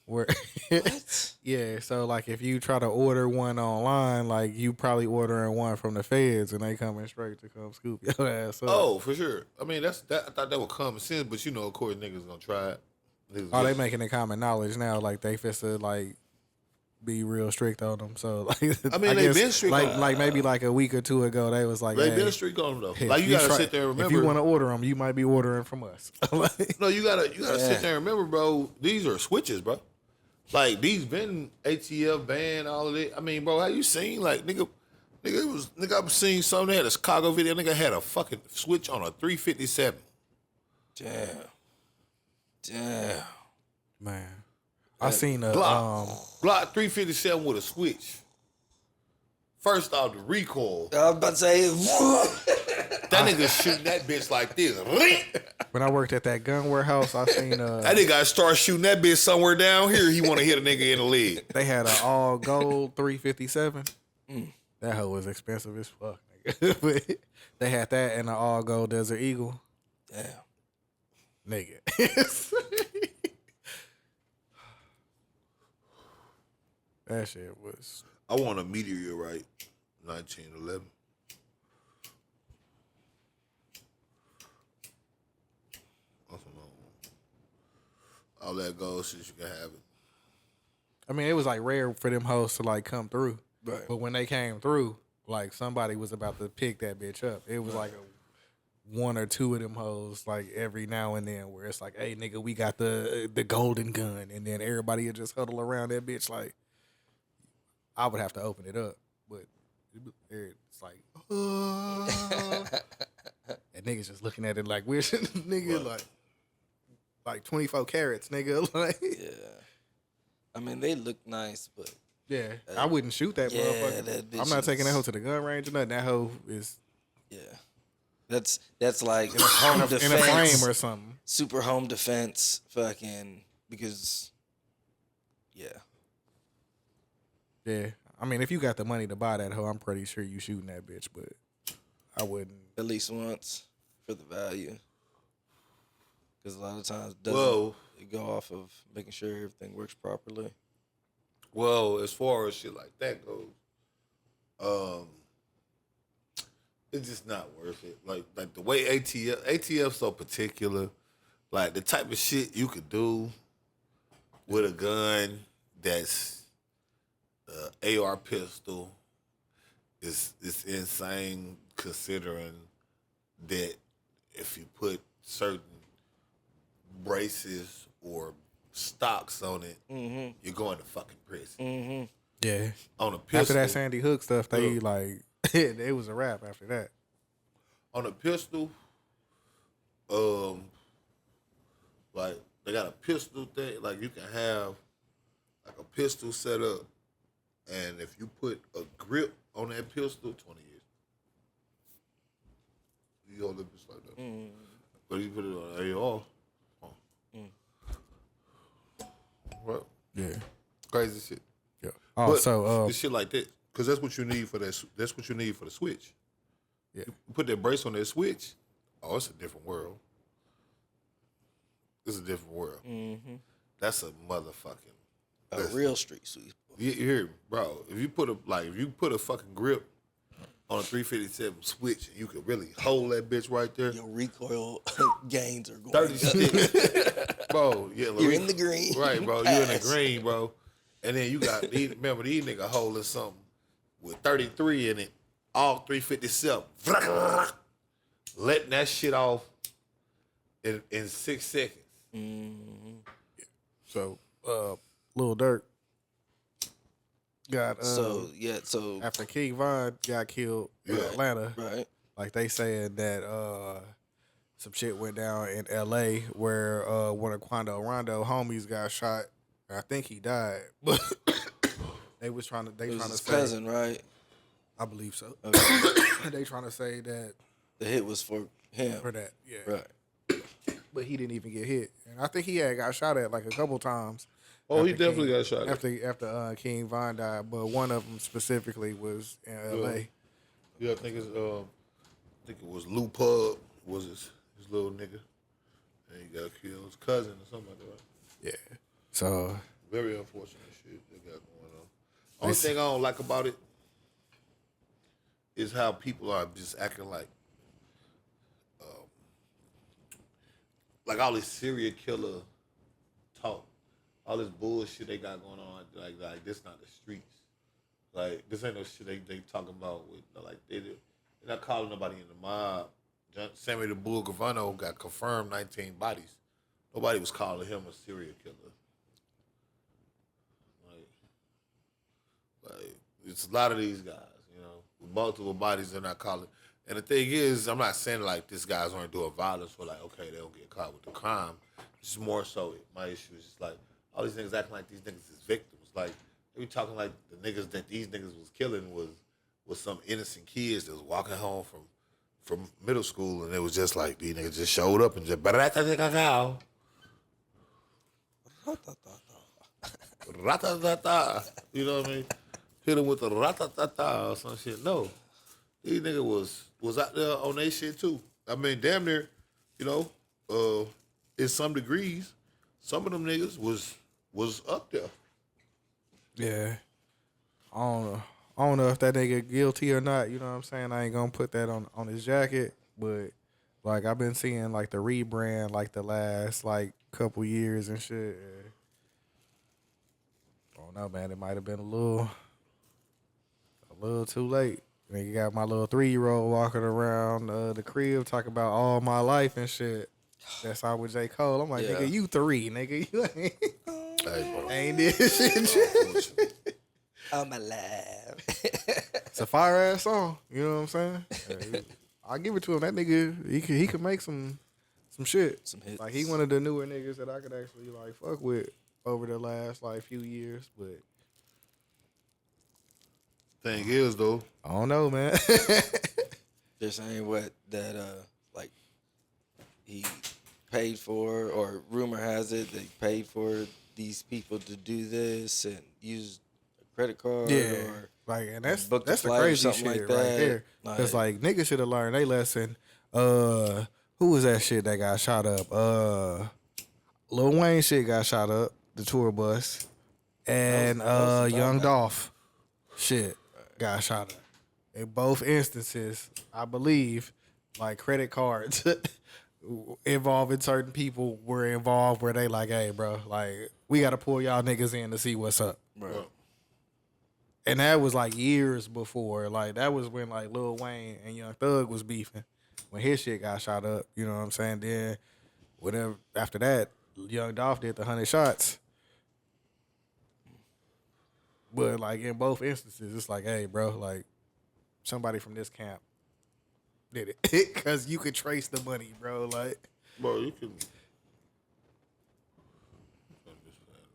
where What? yeah, so like if you try to order one online, like you probably ordering one from the feds and they coming straight to come scoop your ass up. Oh, for sure. I mean, I thought that was common sense, but of course niggas gonna try it. They making it common knowledge now, like they fit to like be real strict on them. So like, I mean, they been strict. Like maybe like a week or two ago, they was like, they been strict on them though. Like you gotta sit there and remember. If you want to order them, you might be ordering from us. No, you gotta sit there and remember, bro. These are switches, bro. Like these been ATF ban all of it. I mean, bro, how you seen like nigga I've seen something. They had a Chicago video. Nigga had a fucking switch on a 357. Damn. Man. I seen a Glock 357 with a switch. First off, the recoil. I was about to say, that nigga shooting that bitch like this. When I worked at that gun warehouse, I seen that nigga got to start shooting that bitch somewhere down here. He want to hit a nigga in the leg. They had an all gold 357. That hoe was expensive as fuck, nigga. But they had that and an all gold Desert Eagle. Damn. Nigga. That shit was. I want a meteorite 1911. All that gold shit, you can have it. I mean, it was like rare for them hoes to like come through. Right. But when they came through, like somebody was about to pick that bitch up. It was like one or two of them hoes, like every now and then, where it's like, hey nigga, we got the golden gun, and then everybody would just huddle around that bitch like. I would have to open it up, but it's like, and niggas just looking at it like weird, nigga, like 24 carats, nigga, like. Yeah. I mean, they look nice, but yeah, I wouldn't shoot that motherfucker. That bitch I'm not taking that hoe to the gun range or nothing. That hoe is. Yeah. That's like home defense. In a frame or something. Super home defense fucking because Yeah. I mean, if you got the money to buy that hoe, I'm pretty sure you shooting that bitch, but I wouldn't. At least once for the value. Because a lot of times it go off of making sure everything works properly. Well, as far as shit like that goes, it's just not worth it. Like the way ATF's so particular, like the type of shit you could do with a gun that's AR pistol is insane, considering that if you put certain braces or stocks on it, you're going to fucking prison. Yeah. On a pistol. After that Sandy Hook stuff, they like it was a wrap after that. On a pistol, like they got a pistol thing, like you can have like a pistol set up, and if you put a grip on that pistol, 20 years. You hold it just like that. But you put it on AR. What? Yeah. Crazy shit. Yeah. But So it's shit like that, because that's what you need for that. That's what you need for the switch. Yeah. You put that brace on that switch. Oh, it's a different world. It's a different world. That's a motherfucking real street sweep. You hear me, bro? If you put a fucking grip on a 357 switch, you can really hold that bitch right there. Your recoil gains are going 36. Bro, yeah, you're in the green. Right, bro. You're in the green, bro. And then you got these niggas holding something with 33 in it, all 357. Letting that shit off in 6 seconds. So Lil Durk got so after King Von got killed in Atlanta, right? Like they saying that some shit went down in L.A. where one of Quando Rondo homies got shot. I think he died, but they was trying to his say cousin, right? I believe so. Okay. They trying to say that the hit was for him. for that, yeah, Right. But he didn't even get hit, and I think he had got shot at like a couple times. Oh, he definitely got shot at. After King Von died, but one of them specifically was in L.A. Yeah, I think it was Lou Pub was his little nigga, and he got killed. His cousin or something like that. Right? Yeah. So very unfortunate shit they got going on. Only thing I don't like about it is how people are just acting like all this serial killer talk, all this bullshit they got going on. Like this not the streets. Like this ain't no shit they talking about with like they're not calling nobody in the mob. Sammy the Bull Gravano got confirmed 19 bodies. Nobody was calling him a serial killer. Like it's a lot of these guys, you know, with multiple bodies they're not calling. And the thing is, I'm not saying like these guys aren't doing violence or like, okay, they don't get caught with the crime. It's more so my issue is just like all these niggas acting like these niggas is victims. Like they be talking like the niggas that these niggas was killing was some innocent kids that was walking home from middle school, and it was just like these niggas just showed up and just ratata. You know what I mean? Hit him with the ratata or some shit. No. These niggas was out there on their shit too. I mean, damn near, you know, in some degrees, some of them niggas was up there. yeah, I don't know if that nigga guilty or not. You know what I'm saying? I ain't gonna put that on his jacket, but like I've been seeing like the rebrand like the last like couple years and shit. I don't know, man. It might have been a little too late. Nigga got my little 3-year-old walking around the crib talking about all my life and shit. That's all with J. Cole. I'm like, nigga, you 3, nigga. You ain't this shit. I'm alive. It's a fire ass song. You know what I'm saying? I'll give it to him. That nigga, he could make some shit. Some hits. Like he one of the newer niggas that I could actually like fuck with over the last like few years. But Thing is though, I don't know, man. They're saying what that like he paid for, or rumor has it they paid for these people to do this and use a credit card. Yeah, Or like, and that's book a the flight or crazy something shit like right that. there. Because like niggas should have learned their lesson. Who was that shit that got shot up? Lil Wayne shit got shot up. The tour bus, and Young Dolph shit got shot up. In both instances, I believe, like credit cards involving certain people were involved where they like, hey, bro, like we got to pull y'all niggas in to see what's up. Bro. And that was like years before. Like that was when like Lil Wayne and Young Thug was beefing when his shit got shot up. You know what I'm saying? Then whatever after that, Young Dolph did the 100 shots. But like in both instances, it's like, hey, bro, like somebody from this camp did it because you could trace the money, bro. Like, bro, you can.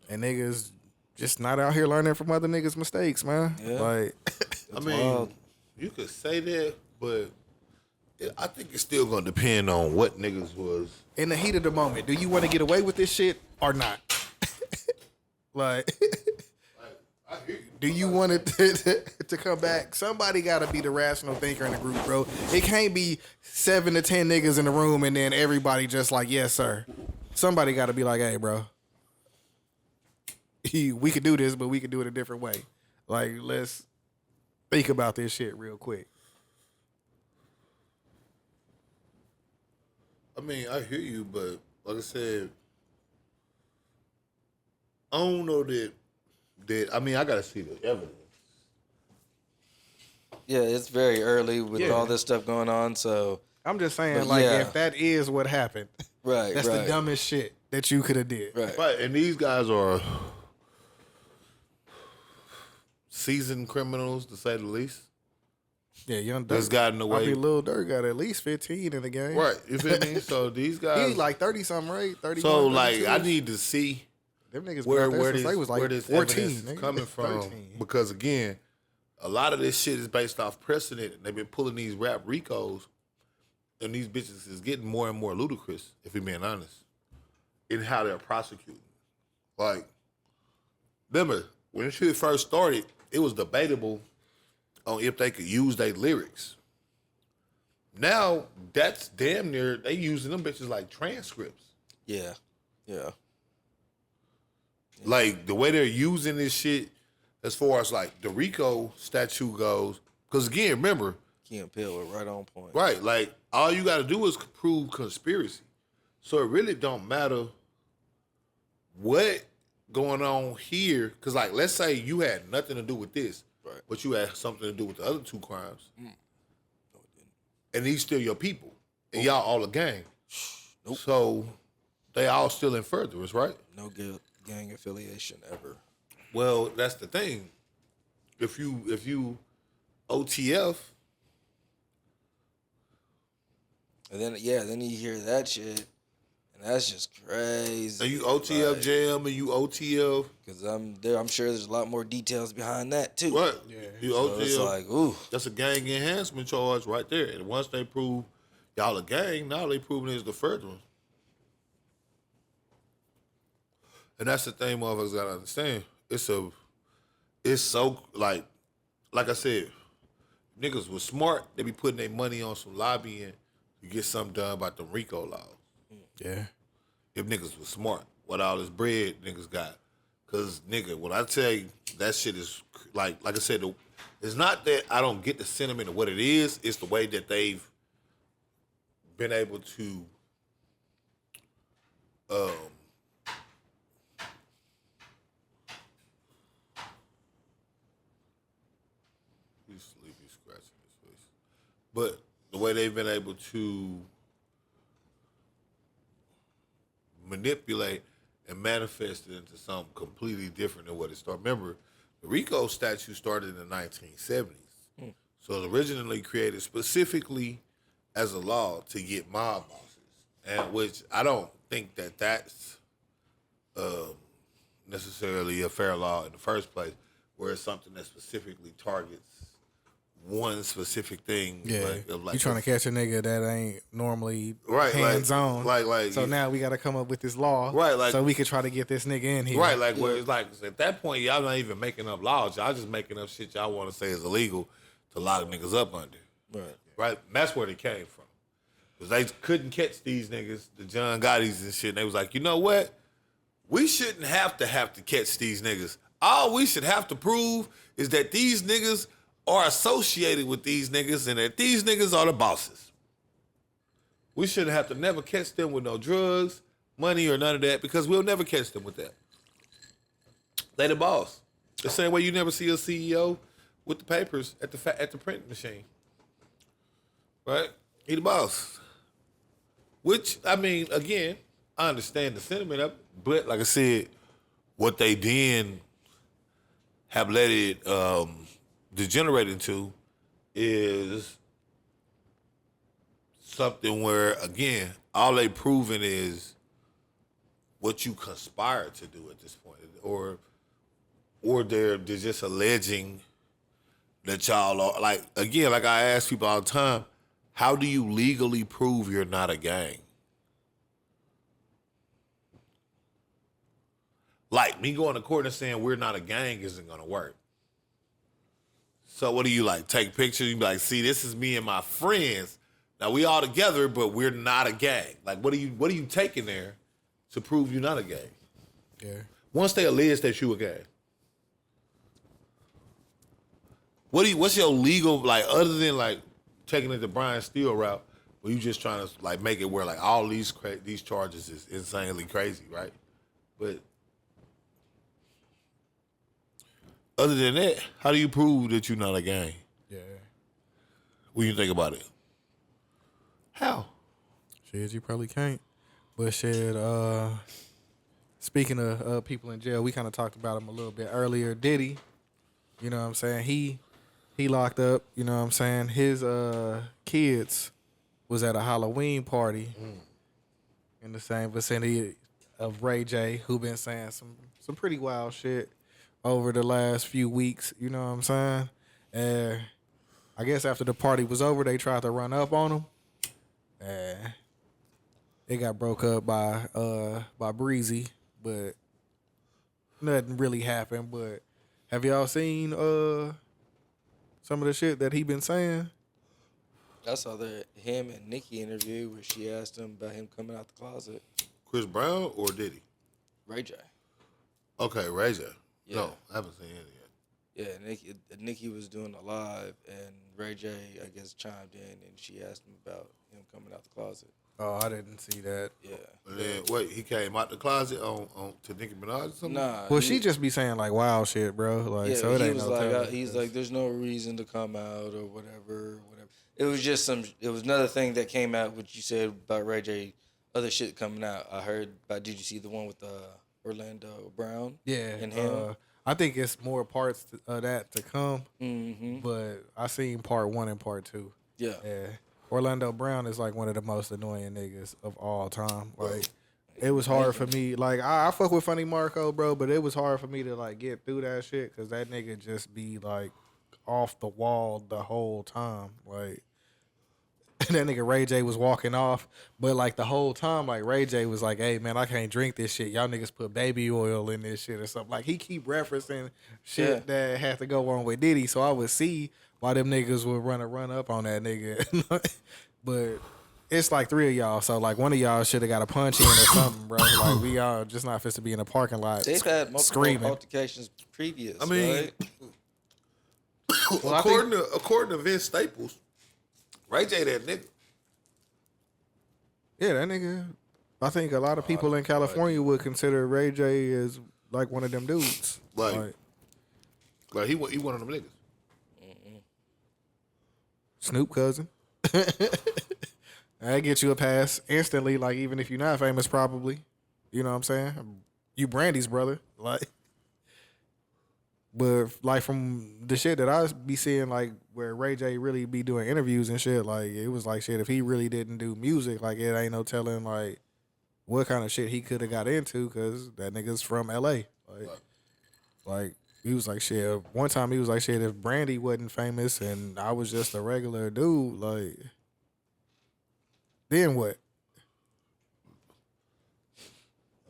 And niggas just not out here learning from other niggas' mistakes, man. Yeah. Like, I mean, you could say that, but I think it's still gonna depend on what niggas was in the heat of the moment. Do you want to get away with this shit or not? Like, do you want it to come back? Somebody got to be the rational thinker in the group, bro. It can't be 7 to 10 niggas in the room and then everybody just like, yes, sir. Somebody got to be like, hey, bro, we could do this, but we could do it a different way. Like, let's think about this shit real quick. I mean, I hear you, but like I said, I don't know that I mean, I gotta see the evidence. Yeah, it's very early with all this stuff going on, so I'm just saying, like, if that is what happened, that's the dumbest shit that you could have did. Right, and these guys are seasoned criminals, to say the least. Yeah, Young Durk. That's gotten away. I mean, Lil Durk got at least 15 in the game. Right, you feel me? So these guys, he like 30-something, right? 30. So like, I need to see them niggas where this 14 is coming from. 13. Because again, a lot of this shit is based off precedent. They've been pulling these rap Ricos, and these bitches is getting more and more ludicrous, if we're being honest, in how they're prosecuting. Like, remember, when shit first started, it was debatable on if they could use their lyrics. Now, that's damn near, they using them bitches like transcripts. Yeah. Like, the way they're using this shit, as far as like the RICO statute goes, because again, remember, Key and Peele were right on point. Right, like all you got to do is prove conspiracy. So it really don't matter what going on here, because like let's say you had nothing to do with this, right, but you had something to do with the other two crimes, No, it didn't. and these still your people, and y'all all a gang. Nope. So they all still in furtherance, right? No gang affiliation ever. Well, that's the thing. If you OTF, and then you hear that shit, and that's just crazy. so you OTF jam and you OTF, because I'm sure there's a lot more details behind that too. what? Yeah. You So OTF. it's like, ooh, That's a gang enhancement charge right there. And once they prove y'all a gang, now they proving it's the furtherance. And that's the thing motherfuckers gotta understand. It's so like I said, niggas was smart, they be putting their money on some lobbying to get something done about the RICO laws. Yeah. If niggas was smart, what all this bread niggas got. Cause nigga, when I tell you that shit is like I said, it's not that I don't get the sentiment of what it is, it's the way that they've been able to he's sleepy scratching his face. But the way they've been able to manipulate and manifest it into something completely different than what it started. Remember, the RICO statute started in the 1970s. So it originally created specifically as a law to get mob bosses, and which I don't think that that's necessarily a fair law in the first place, where it's something that specifically targets one specific thing. Yeah, like you trying to catch a nigga that ain't normally right, hands on. Like so now we got to come up with this law, right? Like so we could try to get this nigga in here, right? Like where it's like at that point, y'all not even making up laws. Y'all just making up shit y'all want to say is illegal to lock niggas up under. Right. And that's where they came from. Because they couldn't catch these niggas, the John Gotti's and shit. And they was like, you know what? We shouldn't have to catch these niggas. All we should have to prove is that these niggas are associated with these niggas and that these niggas are the bosses. We shouldn't have to never catch them with no drugs, money, or none of that because we'll never catch them with that. They the boss. The same way you never see a CEO with the papers at the print machine. Right? He the boss. Which, I mean, again, I understand the sentiment of it, but like I said, what they then have let it degenerate into is something where, again, all they proven is what you conspired to do at this point. Or they're just alleging that y'all are, like, again, like I ask people all the time, how do you legally prove you're not a gang? Like, me going to court and saying we're not a gang isn't going to work. So what do you like? Take pictures? You be like, see, this is me and my friends. Now, we all together, but we're not a gang. Like, what are you taking there to prove you're not a gang? Yeah. Once they allege that you a gang. What's your legal, like, other than, like, taking it the Brian Steele route, where you just trying to, like, make it where, like, all these charges is insanely crazy, right? But other than that, how do you prove that you're not a gang? Yeah. When you think about it. How? Shit, you probably can't. But shit, speaking of people in jail, we kind of talked about him a little bit earlier. Diddy, you know what I'm saying? He locked up, you know what I'm saying? His kids was at a Halloween party in the same vicinity of Ray J, who been saying some pretty wild shit over the last few weeks, you know what I'm saying? And I guess after the party was over, they tried to run up on him. And it got broke up by Breezy, but nothing really happened. But have y'all seen some of the shit that he been saying? I saw him and Nicki interview where she asked him about him coming out the closet. Chris Brown or Diddy? Ray J. Okay, Ray J. Yeah. No, I haven't seen it yet. Yeah, Nicki was doing a live, and Ray J, I guess, chimed in, and she asked him about him coming out the closet. Oh, I didn't see that. Yeah. And then, wait, he came out the closet on to Nicki Minaj or something? Nah. Well, she just be saying, like, wild shit, bro. Like, Yeah, so it he ain't was no like, telling. he's like, there's no reason to come out or whatever. It was just it was another thing that came out, what you said about Ray J, other shit coming out. I heard about, did you see the one with Orlando Brown? Yeah. And him? I think it's more parts of that to come, Mm-hmm. but I seen part 1 and part 2. Yeah. Yeah. Orlando Brown is like one of the most annoying niggas of all time. Like, it was hard for me. Like, I fuck with Funny Marco, bro, but it was hard for me to, like, get through that shit because that nigga just be, like, off the wall the whole time. Like, that nigga Ray J was walking off, but, like, the whole time, like, Ray J was like, hey, man, I can't drink this shit. Y'all niggas put baby oil in this shit or something. Like, he keep referencing shit that had to go on with Diddy, so I would see why them niggas would run up on that nigga. But it's like 3 of y'all, so, like, one of y'all should have got a punch in or something, bro. Like, we all just not fit to be in a parking lot They've had multiple screaming. altercations previous, I mean, right? Well, according to Vince Staples, Ray J that nigga. Yeah, that nigga. I think a lot of people in California would consider Ray J as like one of them dudes. Like he one of them niggas. Snoop cousin. I get you a pass instantly. Like, even if you're not famous, probably. You know what I'm saying? You Brandy's brother. Like, but like from the shit that I be seeing, like where Ray J really be doing interviews and shit, like it was like shit. If he really didn't do music, like it ain't no telling like what kind of shit he could have got into because that nigga's from LA. Like He was like, shit. One time he was like, shit, if Brandy wasn't famous and I was just a regular dude, like, then what?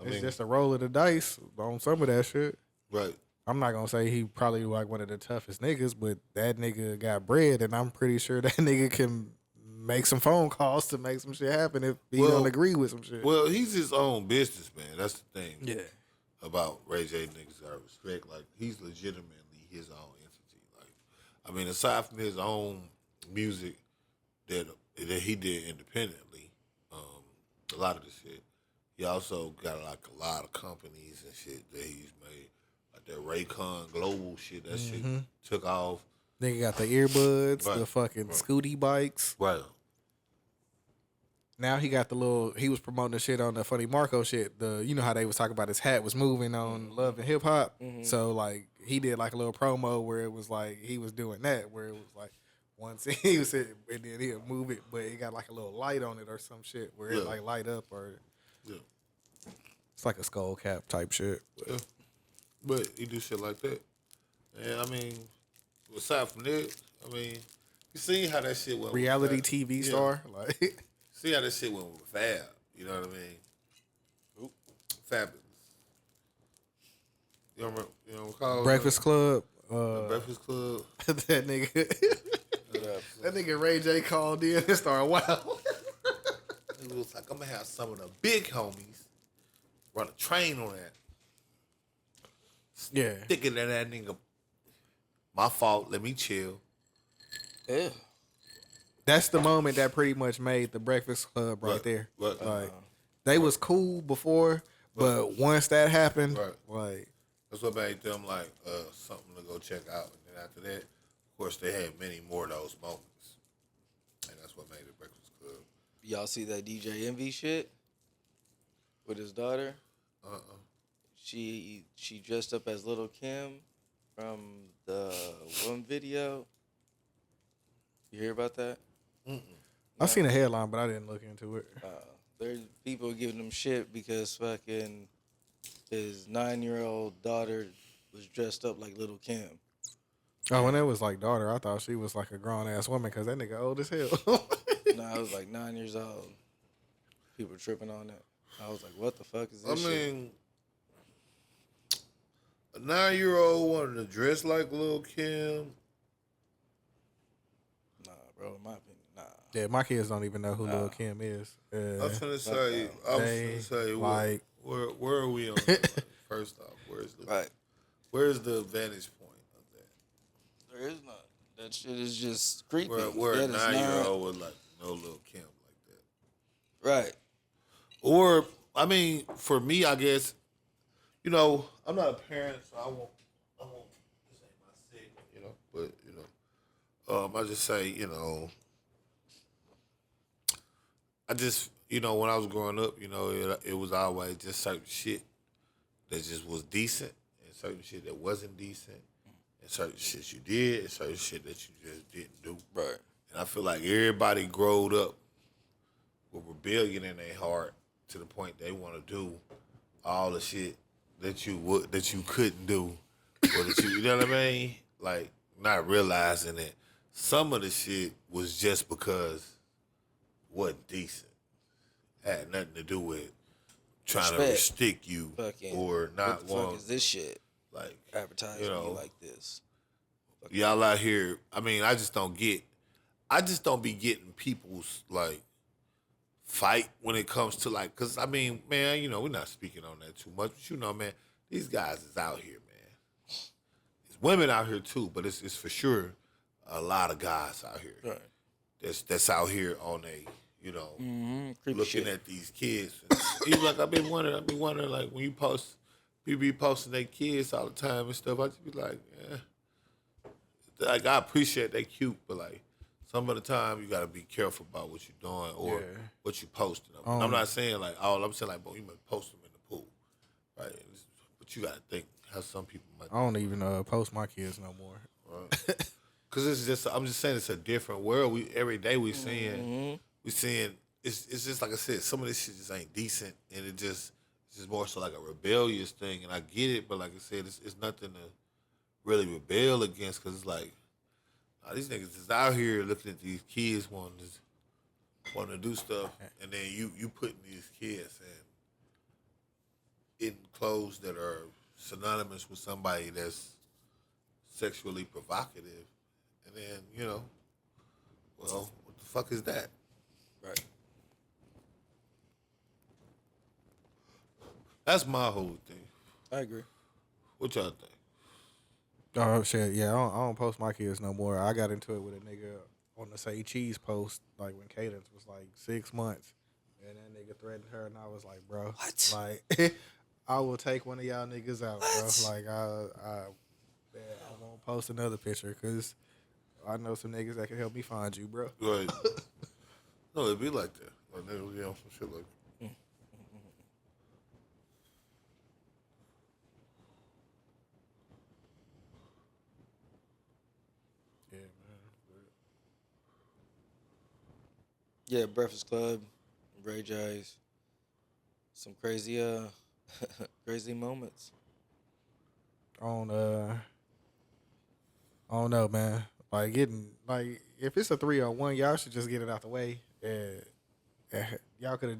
It's just a roll of the dice on some of that shit. Right. I'm not gonna say he probably like one of the toughest niggas, but that nigga got bread, and I'm pretty sure that nigga can make some phone calls to make some shit happen if he don't agree with some shit. Well, he's his own businessman. That's the thing. Yeah. About Ray J niggas I respect. Like, he's legitimately his own entity. Like, I mean, aside from his own music that he did independently, a lot of the shit, he also got like a lot of companies and shit that he's made. Like that Raycon Global shit, that shit took off. Nigga got the earbuds, the fucking scooty bikes. Right. Now he got he was promoting the shit on the Funny Marco shit. You know how they was talking about his hat was moving on Love and Hip Hop. So like he did like a little promo where it was like he was doing that, where it was like once he was it, and then he'll move it, but it got like a little light on it or some shit where it like light up or it's like a skull cap type shit. Yeah. But he do shit like that. And I mean, aside from that, I mean, you seen how that shit went. Reality TV star, like. See how that shit went with Fab. You know what I mean? Fabulous. You don't recall Breakfast Club. Breakfast Club. That nigga. That nigga Ray J called in and started wow. It was like, I'm gonna have some of the big homies run a train on that. Yeah. Thinking that nigga, my fault, let me chill. Yeah. That's the moment that pretty much made the Breakfast Club right there. Right. Like, they was cool before, but once that happened, like, that's what made them like something to go check out. And then after that, of course, they had many more of those moments, and that's what made the Breakfast Club. Y'all see that DJ Envy shit with his daughter? She dressed up as Little Kim from the one video. You hear about that? I seen a headline, but I didn't look into it. There's people giving him shit because fucking his 9-year-old daughter was dressed up like Little Kim. Oh, when it was like daughter, I thought she was like a grown ass woman because that nigga old as hell. I was like 9 years old. People tripping on that. I was like, what the fuck is this shit? I mean, a 9-year-old wanted to dress like Lil' Kim. Nah, bro, in my opinion, nah. Yeah, my kids don't even know who Lil Kim is. I was gonna say, like, where are we on that? First off, where's the vantage point of that? There is none. That shit is just creepy. Where a 9-year-old would like no Lil' Kim like that. Right. Or, I mean, for me, I guess, you know, I'm not a parent, so I won't this ain't my segment, you know, but, you know, I just say, you know, when I was growing up, you know, it was always just certain shit that just was decent and certain shit that wasn't decent and certain shit you did and certain shit that you just didn't do. Right. And I feel like everybody growed up with rebellion in their heart to the point they want to do all the shit that you couldn't do, or that you know what I mean? Like, not realizing that some of the shit was just because it wasn't decent. Had nothing to do with trying to restrict you or not what the fuck is this shit? Like, advertising, you know, like this. Y'all out here, I mean, I just don't be getting people's, like, fight when it comes to, like, because, I mean, man, you know, we're not speaking on that too much, but you know, man, these guys is out here, man. There's women out here, too, but it's for sure a lot of guys out here. Right. That's out here on a, you know, looking shit at these kids. He's like, I've been wondering, like, when you post, people be posting their kids all the time and stuff, I just be like, yeah. Like, I appreciate they cute, but, like, some of the time you gotta be careful about what you're doing or what you posting. I'm not saying like I'm saying like, boy, you might post them in the pool, right? But you gotta think how some people might. I don't even post my kids no more. Right. Cause I'm just saying it's a different world. Every day we seeing it's just like I said, some of this shit just ain't decent, and it's just more so like a rebellious thing. And I get it, but like I said, it's nothing to really rebel against, because it's like, these niggas is out here looking at these kids wanting to do stuff, and then you putting these kids in clothes that are synonymous with somebody that's sexually provocative, and then, you know, well, what the fuck is that? Right. That's my whole thing. I agree. What y'all think? Oh shit, yeah, I don't post my kids no more. I got into it with a nigga on the Say Cheese post, like when Cadence was like 6 months, and that nigga threatened her, and I was like, bro, What? like, I will take one of y'all niggas out, bro. Like, I won't post another picture because I know some niggas that can help me find you, bro. Right. No, it'd be like that. Like, niggas be on some shit like that. Yeah, man. Yeah, Breakfast Club, Ray J's, some crazy crazy moments. I don't know, man. Like if it's a 3-on-1, y'all should just get it out the way. Y'all could have,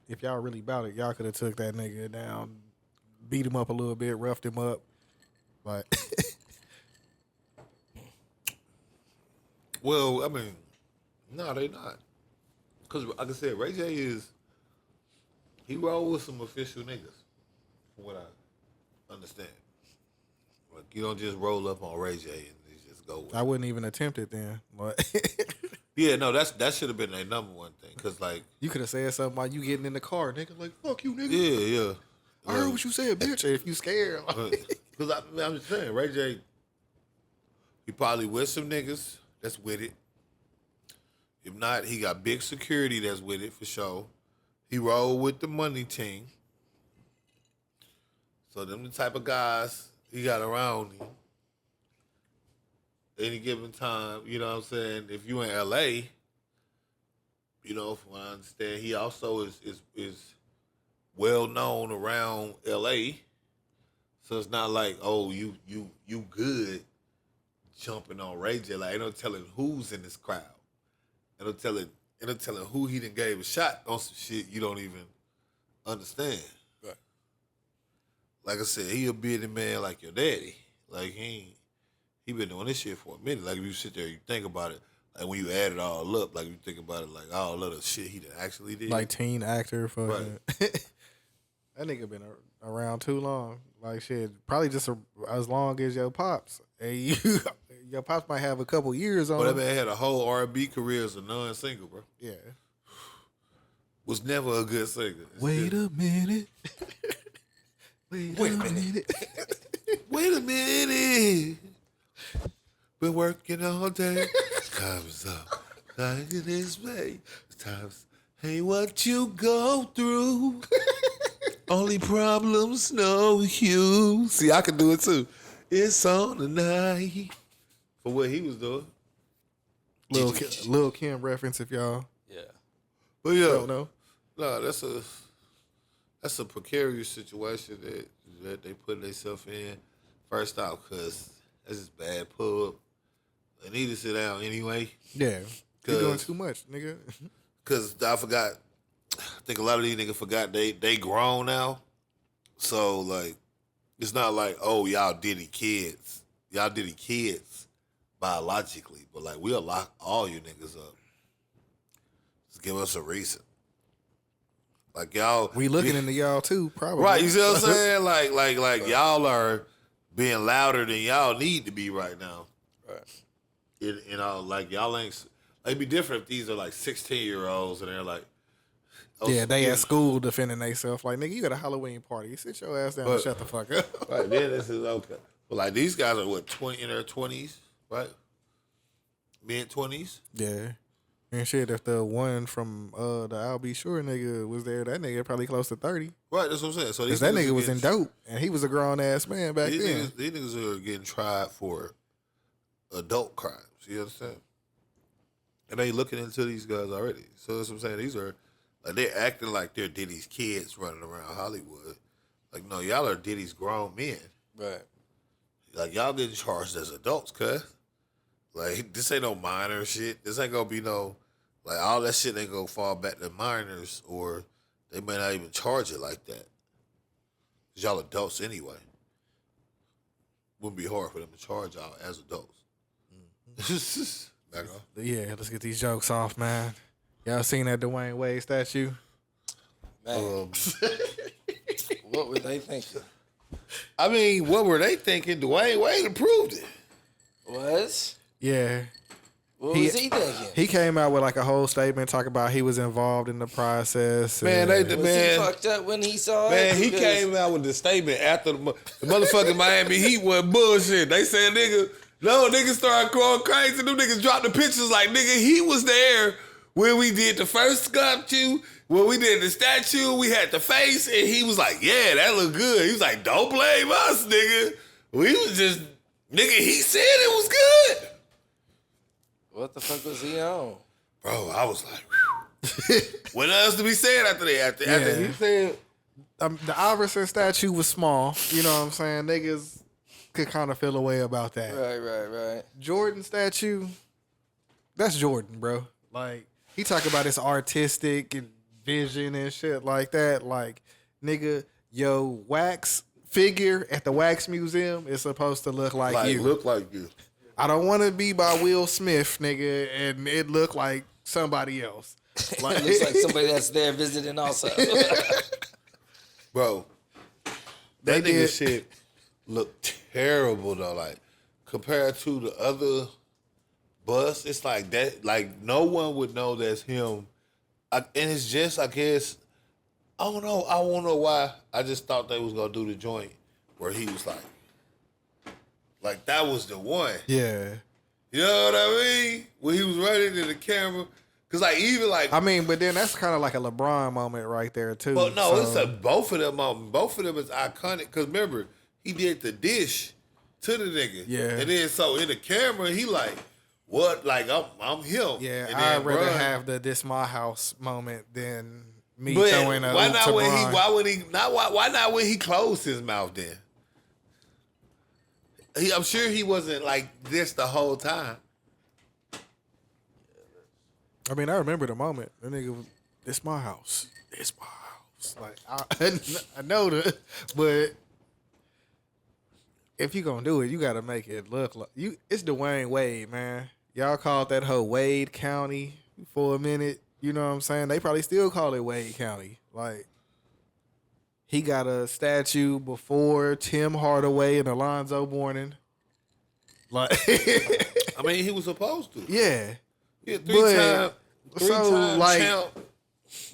if y'all really about it, y'all could have took that nigga down, beat him up a little bit, roughed him up. But Well, I mean, no, they not. Because, like I said, Ray J he roll with some official niggas, from what I understand. Like, you don't just roll up on Ray J and you just go with I wouldn't even attempt it then. But Yeah, no, that should have been their number one thing. Because, like, you could have said something about you getting in the car, nigga. Like, fuck you, nigga. yeah. I heard what you said, bitch. If you scared. Because I'm just saying, Ray J, he probably with some niggas that's with it. If not, he got big security that's with it for sure. He roll with the money team. So them the type of guys he got around him. Any given time, you know what I'm saying? If you in LA, you know, from what I understand, he also is well known around LA. So it's not like, oh, you good jumping on Ray J. Like, ain't no telling who's in this crowd. Ain't no telling who he done gave a shot on some shit you don't even understand. Right. Like I said, he a bearded man like your daddy. Like, he been doing this shit for a minute. Like, if you sit there, you think about it. Like, when you add it all up, like, you think about it, like, all of the shit he done actually did. Like teen actor for Right. That nigga been around too long. Like shit, probably just as long as your pops. And your pops might have a couple years on. But that him. man had a whole R&B career as a non-single, bro. Yeah. Was never a good singer. Wait a minute. Wait a minute. Wait a minute. Been working all day. Time's up. Time in this way. Time's ain't what you go through. Only problems know you. See, I can do it too. It's on tonight. For what he was doing. Lil Kim reference if y'all Yeah. But yeah. don't know. No, that's a precarious situation that they put themselves in. First off, because that's just bad pub. They need to sit down anyway. Yeah. You're doing too much, nigga. Because I think a lot of these niggas forgot they grown now. So, like, it's not like, oh, y'all Diddy kids. Y'all Diddy kids biologically. But, like, we'll lock all you niggas up. Just give us a reason. Like, y'all. We looking into y'all too, probably. Right, you see what I'm saying? Like y'all are being louder than y'all need to be right now. Right. You know, like, y'all ain't. It'd be different if these are like 16-year-olds and they're like, oh, Yeah, they at school defending themselves. Like, nigga, you got a Halloween party. Sit your ass down and shut the fuck up. Right, then this is okay. But like, these guys are what, 20 in their 20s, right? Mid-20s? Yeah. And shit, if the one from the I'll Be Sure nigga was there, that nigga probably close to 30. Right, that's what I'm saying. So Because that nigga was in dope, and he was a grown-ass man back then. These niggas are getting tried for adult crimes. You understand? And they looking into these guys already. So that's what I'm saying. These are, like, they're acting like they're Diddy's kids running around Hollywood. Like, no, y'all are Diddy's grown men. Right. like y'all getting charged as adults, cuz. Like, this ain't no minor shit. This ain't gonna be no, like, all that shit ain't gonna fall back to minors, or they may not even charge it like that. Cause y'all adults anyway. Wouldn't be hard for them to charge y'all as adults. Back off. Yeah, let's get these jokes off, man. Y'all seen that Dwayne Wade statue? Man. What were they thinking? I mean, what were they thinking? Dwayne Wade approved it. Was? Yeah. What was he thinking? He came out with like a whole statement talking about he was involved in the process. Man, Was he fucked up when he saw it? Man, he came out with the statement after the motherfucking Miami Heat was bullshit. They said, niggas started going crazy. Them niggas dropped the pictures like, nigga, he was there when we did the first sculpture, when we did the statue, we had the face, and he was like, yeah, that looked good. He was like, don't blame us, nigga. We was just, nigga, he said it was good. What the fuck was he on? Bro, I was like, what else to be said after that? After he said, the Iverson statue was small. You know what I'm saying? Niggas could kind of feel a way about that. Right. Jordan statue, that's Jordan, bro. Like, he talk about his artistic and vision and shit like that. Like, nigga, yo, wax figure at the Wax Museum is supposed to look like you. Look like you. I don't want to be by Will Smith, nigga, and it look like somebody else. Like, it looks like somebody that's there visiting also. Bro, that nigga shit looked terrible though. Like, compared to the other bus, it's like that. Like, no one would know that's him. And it's just, I guess, I don't know. I don't know why. I just thought they was gonna do the joint where he was like that was the one. Yeah. You know what I mean? When he was running to the camera. Cause like even like I mean, but then that's kind of like a LeBron moment right there too. But no, so. it's a both of them moments. Both of them is iconic. Cause remember, he did the dish to the nigga. Yeah. And then so in the camera, he like, what? Like I'm him. Yeah, and I'd rather have the "this my house" moment than me but throwing a why oop not to when Bron. he? Why not when he closed his mouth? Then I'm sure he wasn't like this the whole time. I mean, I remember the moment. The nigga was, "This my house. It's my house." Like I know that, but if you gonna do it, you gotta make it look like you. It's Dwayne Wade, man. Y'all called that whole Wade County for a minute. You know what I'm saying? They probably still call it Wade County. Like, he got a statue before Tim Hardaway and Alonzo Mourning. Like, I mean, he was supposed to. yeah. Yeah, three-time like, champ.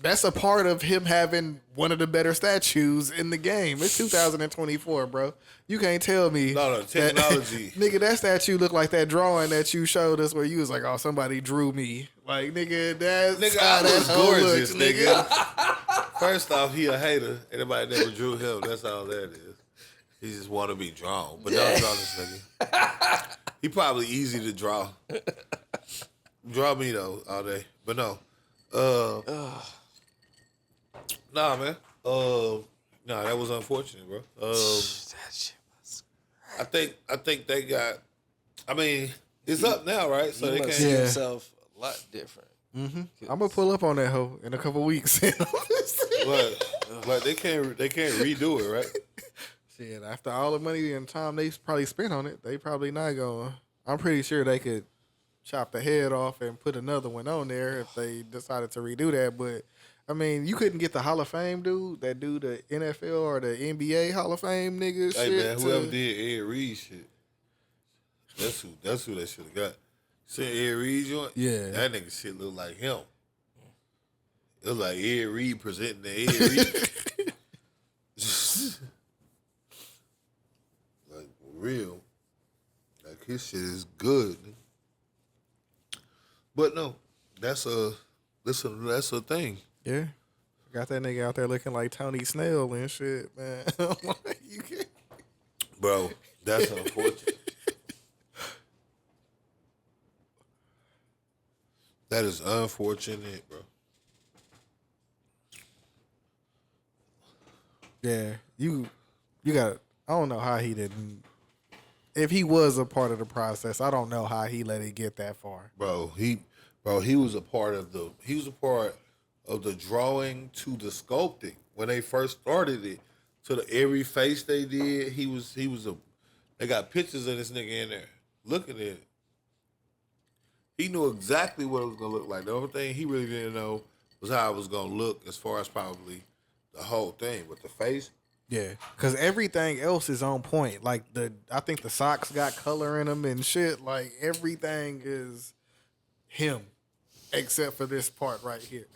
That's a part of him having one of the better statues in the game. It's 2024, bro. You can't tell me. No, technology. Nigga, that statue looked like that drawing that you showed us where you was like, oh, somebody drew me. Like, nigga, that's I was gorgeous, looks, nigga. First off, he a hater. Anybody never drew him. That's all that is. He just want to be drawn. But don't draw this nigga. He probably easy to draw. Draw me, though, all day. But no. Nah, man. Nah, that was unfortunate, bro. That shit was I think they got. I mean, it's up now, right? So they must can't. see Yeah. himself a lot different. Mm-hmm. I'm gonna pull up on that hoe in a couple weeks. But they can't redo it, right? Shit, after all the money and time they probably spent on it, they probably not going. I'm pretty sure they could chop the head off and put another one on there if they decided to redo that. But I mean, you couldn't get the Hall of Fame dude that do the NFL or the NBA Hall of Fame niggas. Hey shit man, whoever did Ed Reed shit, that's who they should have got. See Ed Reed joint? Yeah. That nigga shit look like him. It was like Ed Reed presenting the Ed Reed. Like for real. Like his shit is good. But no, that's a thing. Yeah. Got that nigga out there looking like Tony Snell and shit, man. You can't. Bro, that's unfortunate. That is unfortunate, bro. Yeah. You got, I don't know how he didn't if he was a part of the process, I don't know how he let it get that far. Bro, he was a part of the drawing to the sculpting when they first started it. To every face they did, they got pictures of this nigga in there looking at it. He knew exactly what it was gonna look like. The only thing he really didn't know was how it was gonna look as far as probably the whole thing. But the face, yeah, because everything else is on point. Like I think the socks got color in them and shit. Like everything is him, except for this part right here.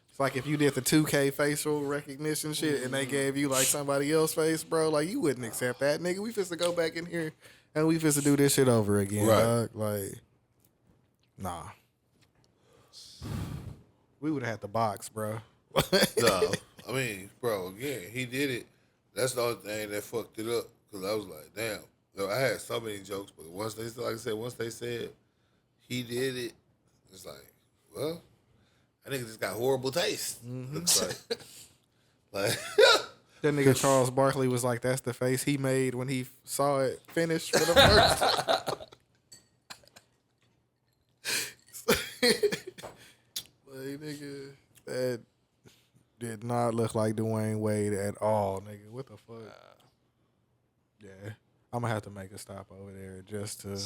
It's like if you did the 2K facial recognition shit and they gave you like somebody else's face, bro. Like you wouldn't accept that, nigga. We finna go back in here and we finna do this shit over again, right? Dog. Like, nah. We would have had the box, bro. No, I mean, bro, again, he did it. That's the only thing that fucked it up. Because I was like, damn. Yo, I had so many jokes, but once they said he did it, it's like, well, I think just got horrible taste. Looks like that nigga Charles Barkley was like, that's the face he made when he saw it finished for the first time. Like, nigga, that did not look like Dwayne Wade at all, nigga. What the fuck? Yeah. I'm gonna have to make a stop over there just to.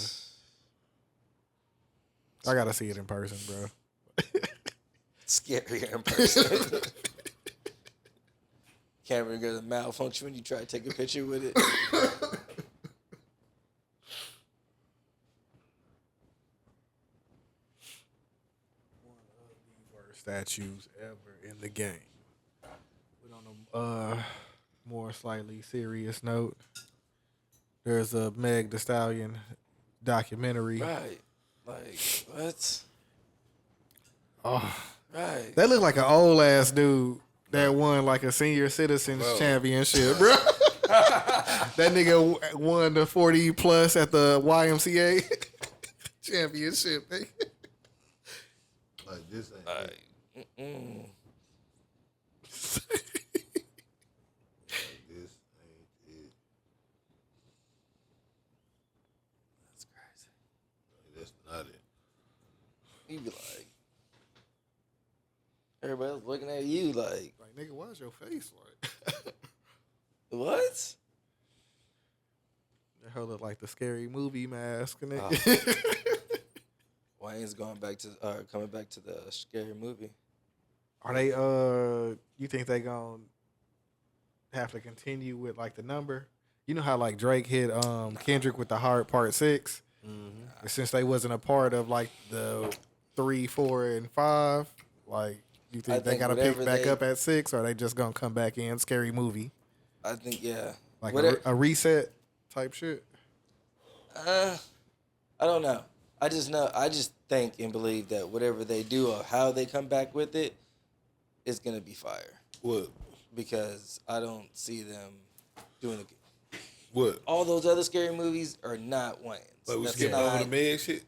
I gotta see it in person, bro. Scarier in person. Camera gonna malfunction when you try to take a picture with it. One of the worst statues ever in the game. But on a more slightly serious note, there's a Meg Thee Stallion documentary. Right. Like, what? Oh. Right. That looked like an old ass dude that won like a senior citizens championship, bro. That nigga won the 40 plus at the YMCA championship. Nigga. Like this ain't Like, this ain't it. that's crazy. That's not it. You be like, everybody else looking at you like, Nigga, why's your face like? what? That hoe look like the scary movie mask, nigga. Wayne's coming back to the scary movie. Are they? You think they gonna have to continue with like the number? You know how like Drake hit Kendrick with the Heart Part 6, and since they wasn't a part of like the 3, 4, and 5, like. You think they gotta pick back up at 6, or are they just gonna come back in scary movie? I think like a reset type shit. I don't know. I just think and believe that whatever they do or how they come back with it is gonna be fire. What? Because I don't see them doing it. What? All those other scary movies are not Wayne's. Like we skipped over the Meg shit.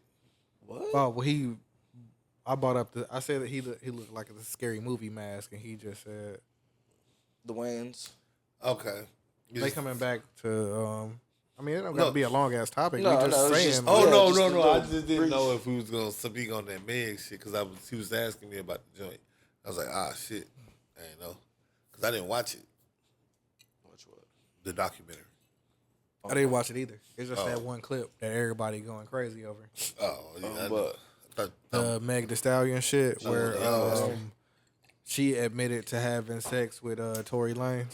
What? Oh well, I said that he looked like a scary movie mask, and he just said The Wayans. Okay. They coming back to. I mean, it don't got to be a long ass topic. No, we just saying. just- Oh Yeah, no, just no, a no! little I just didn't brief. know if he was gonna speak on that Meg shit because he was asking me about the joint. I was like, shit, I ain't know because I didn't watch it. Which one? The documentary. I didn't watch it either. It's just that one clip that everybody going crazy over. Oh yeah, But The Meg Thee Stallion shit where she admitted to having sex with Tory Lanez.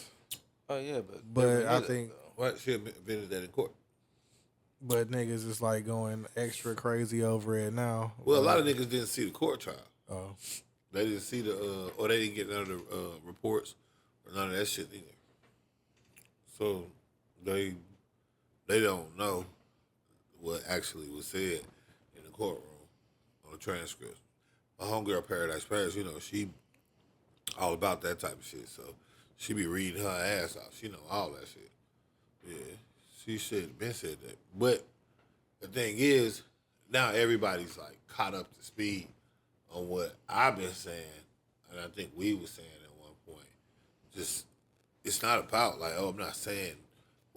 oh yeah, But I think what she admitted that in court. but niggas is like going extra crazy over it now. Well, a lot of niggas didn't see the court trial. Oh. They didn't see or they didn't get none of the reports or none of that shit either. So they don't know what actually was said in the courtroom on the transcript. My homegirl Paradise Paris, she all about that type of shit. So she be reading her ass off. She know all that shit. Yeah, she been said that. But the thing is, now everybody's like caught up to speed on what I've been saying, and I think we were saying at one point. Just it's not about like, I'm not saying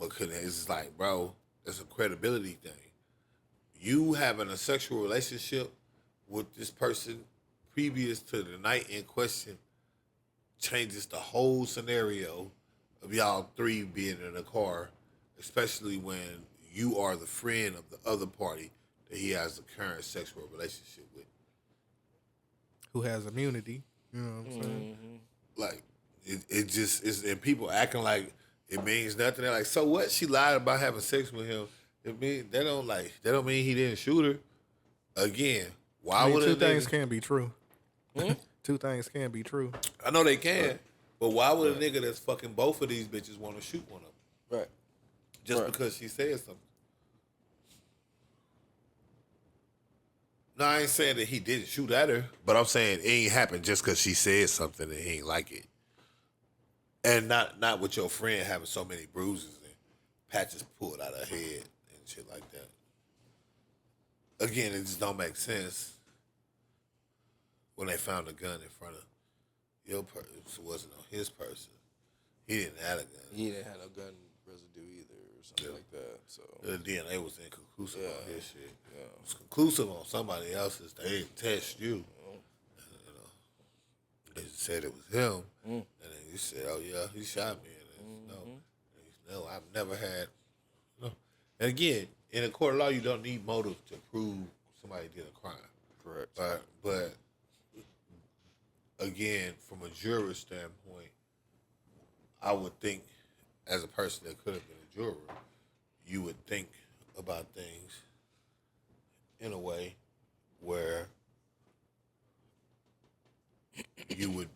It's like, bro, it's a credibility thing. You having a sexual relationship with this person previous to the night in question changes the whole scenario of y'all three being in a car, especially when you are the friend of the other party that he has a current sexual relationship with. Who has immunity. You know what I'm saying? Like, it just is, and people acting like it means nothing. They're like, so what? She lied about having sex with him. That don't mean he didn't shoot her. Again, why would two things can be true? Two things can be true. I know they can, but why would a nigga that's fucking both of these bitches want to shoot one of them? Right. Just because she said something. No, I ain't saying that he didn't shoot at her, but I'm saying it ain't happened just because she said something and he ain't like it. And not with your friend having so many bruises and patches pulled out of her head and shit like that. Again, it just don't make sense when they found a gun in front of your person. It wasn't on his person. He didn't have a gun. He didn't have no gun residue either or something like that. So the DNA was inconclusive on his shit. Yeah. It was conclusive on somebody else's. They didn't test you. They just said it was him. And then you said, oh, yeah, he shot me. And no, I've never had. No. And again, in a court of law, you don't need motive to prove somebody did a crime. correct. But again, from a juror standpoint, I would think, as a person that could have been a juror, you would think about things in a way where you would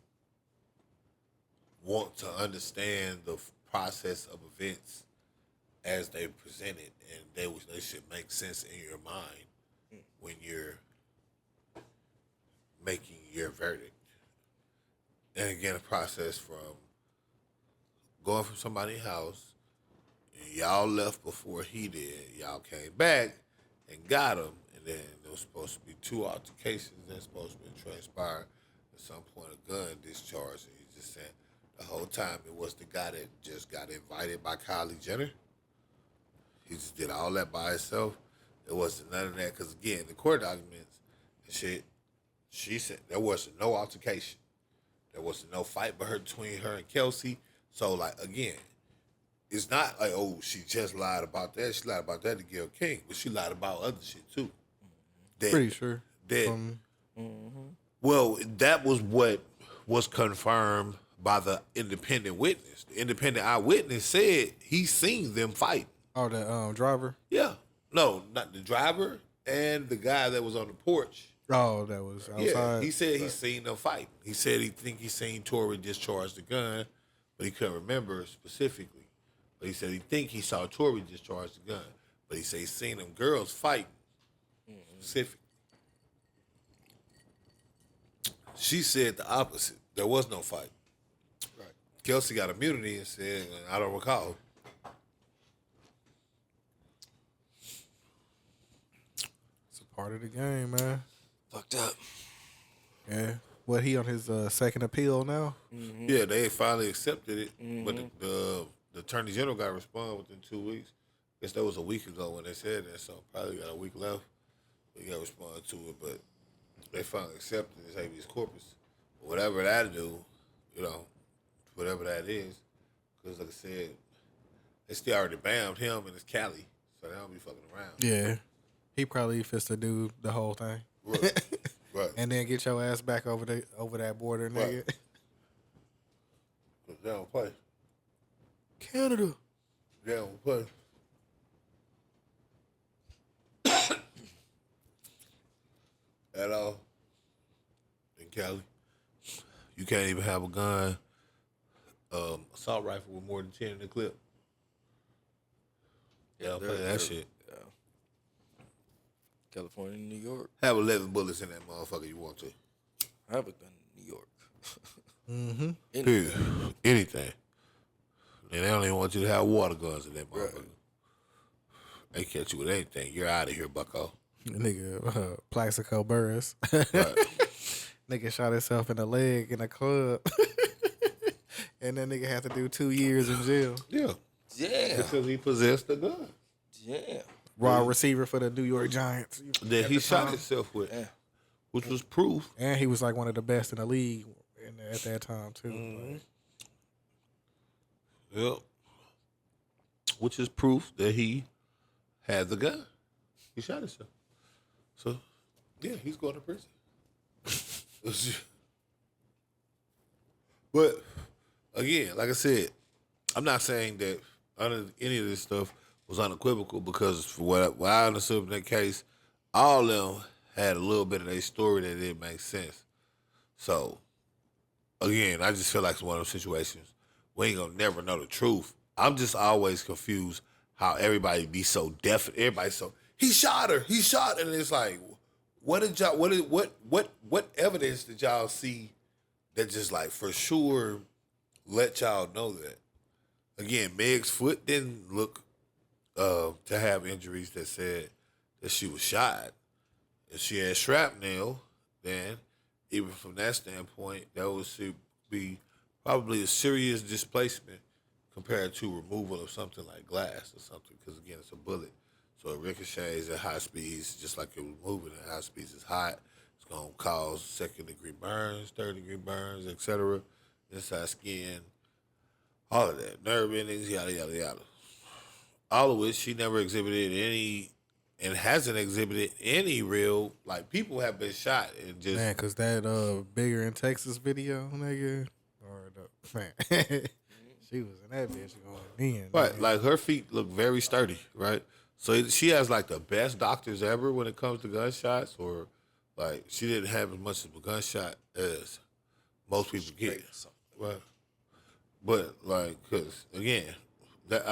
want to understand the process of events as they presented, and they should make sense in your mind when you're making your verdict. And again, a process from going from somebody's house, and y'all left before he did. Y'all came back and got him, and then there was supposed to be 2 altercations that's supposed to be transpired. At some point, a gun discharged, and he just said the whole time it was the guy that just got invited by Kylie Jenner. He just did all that by himself. There wasn't none of that, because again, the court documents and shit, she said there wasn't no altercation. There wasn't no fight between her and Kelsey. So, like, again, it's not like, oh, she just lied about that. She lied about that to Gayle King, but she lied about other shit, too. Pretty sure. Well, that was what was confirmed by the independent witness. The independent eyewitness said he seen them fight. Oh, the driver? Yeah. No, not the driver and the guy that was on the porch. Oh, that was outside? Yeah, he said he seen them fight. He said he seen Tory discharge the gun, but he couldn't remember specifically. But he said he saw Tory discharge the gun. But he said he seen them girls fight specifically. She said the opposite. There was no fight. Right. Kelsey got immunity and said, I don't recall. It's a part of the game, man. Fucked up. Yeah. What, he on his second appeal now? Mm-hmm. Yeah, they finally accepted it, but the Attorney General got to respond within 2 weeks. I guess that was a week ago when they said that, so probably got a week left. They got to respond to it, but they finally accepted his habeas corpus. But whatever that do, whatever that is, because like I said, they still already banned him and his Cali, so they don't be fucking around. Yeah. He probably fits to do the whole thing. Right. And then get your ass back over that border, nigga. Right. They don't play. Canada. They don't play. At all. In Cali. You can't even have a gun, assault rifle with more than 10 in the clip. Yeah, play that shit. Yeah. California, New York. Have 11 bullets in that motherfucker you want to. I have a gun in New York. Period. Anything. And they don't even want you to have water guns in that motherfucker. Right. They catch you with anything. You're out of here, bucko. Nigga, Plaxico Burris. Right. Nigga shot himself in the leg in a club. And that nigga had to do 2 years in jail. Yeah. Yeah. Because he possessed a gun. Yeah. Wide receiver for the New York Giants. That he shot himself with, which was proof. And he was like one of the best in the league at that time, too. Mm-hmm. Yep. Which is proof that he had the gun. He shot himself. So, yeah, he's going to prison. But, again, like I said, I'm not saying that any of this stuff was unequivocal because for what I understood in that case, all of them had a little bit of their story that didn't make sense. So, again, I just feel like it's one of those situations we ain't gonna never know the truth. I'm just always confused how everybody be so definite. Everybody so he shot her, and it's like, what evidence did y'all see that just like for sure let y'all know that? Again, Meg's foot didn't look to have injuries that said that she was shot. If she had shrapnel, then even from that standpoint, that would be probably a serious displacement compared to removal of something like glass or something, because again, it's a bullet. So it ricochets at high speeds, just like it was moving at high speeds. It's hot. It's going to cause second-degree burns, third-degree burns, etc. Inside skin, all of that. Nerve endings, yada, yada, yada. All of which she never exhibited any, and hasn't exhibited any real, like, people have been shot and just... Man, because that Bigger in Texas video, nigga, man, she was in that bitch going in. Right, like, her feet look very sturdy, right? So she has, like, the best doctors ever when it comes to gunshots, or, like, she didn't have as much of a gunshot as most people get. Right. But, like, because, again, like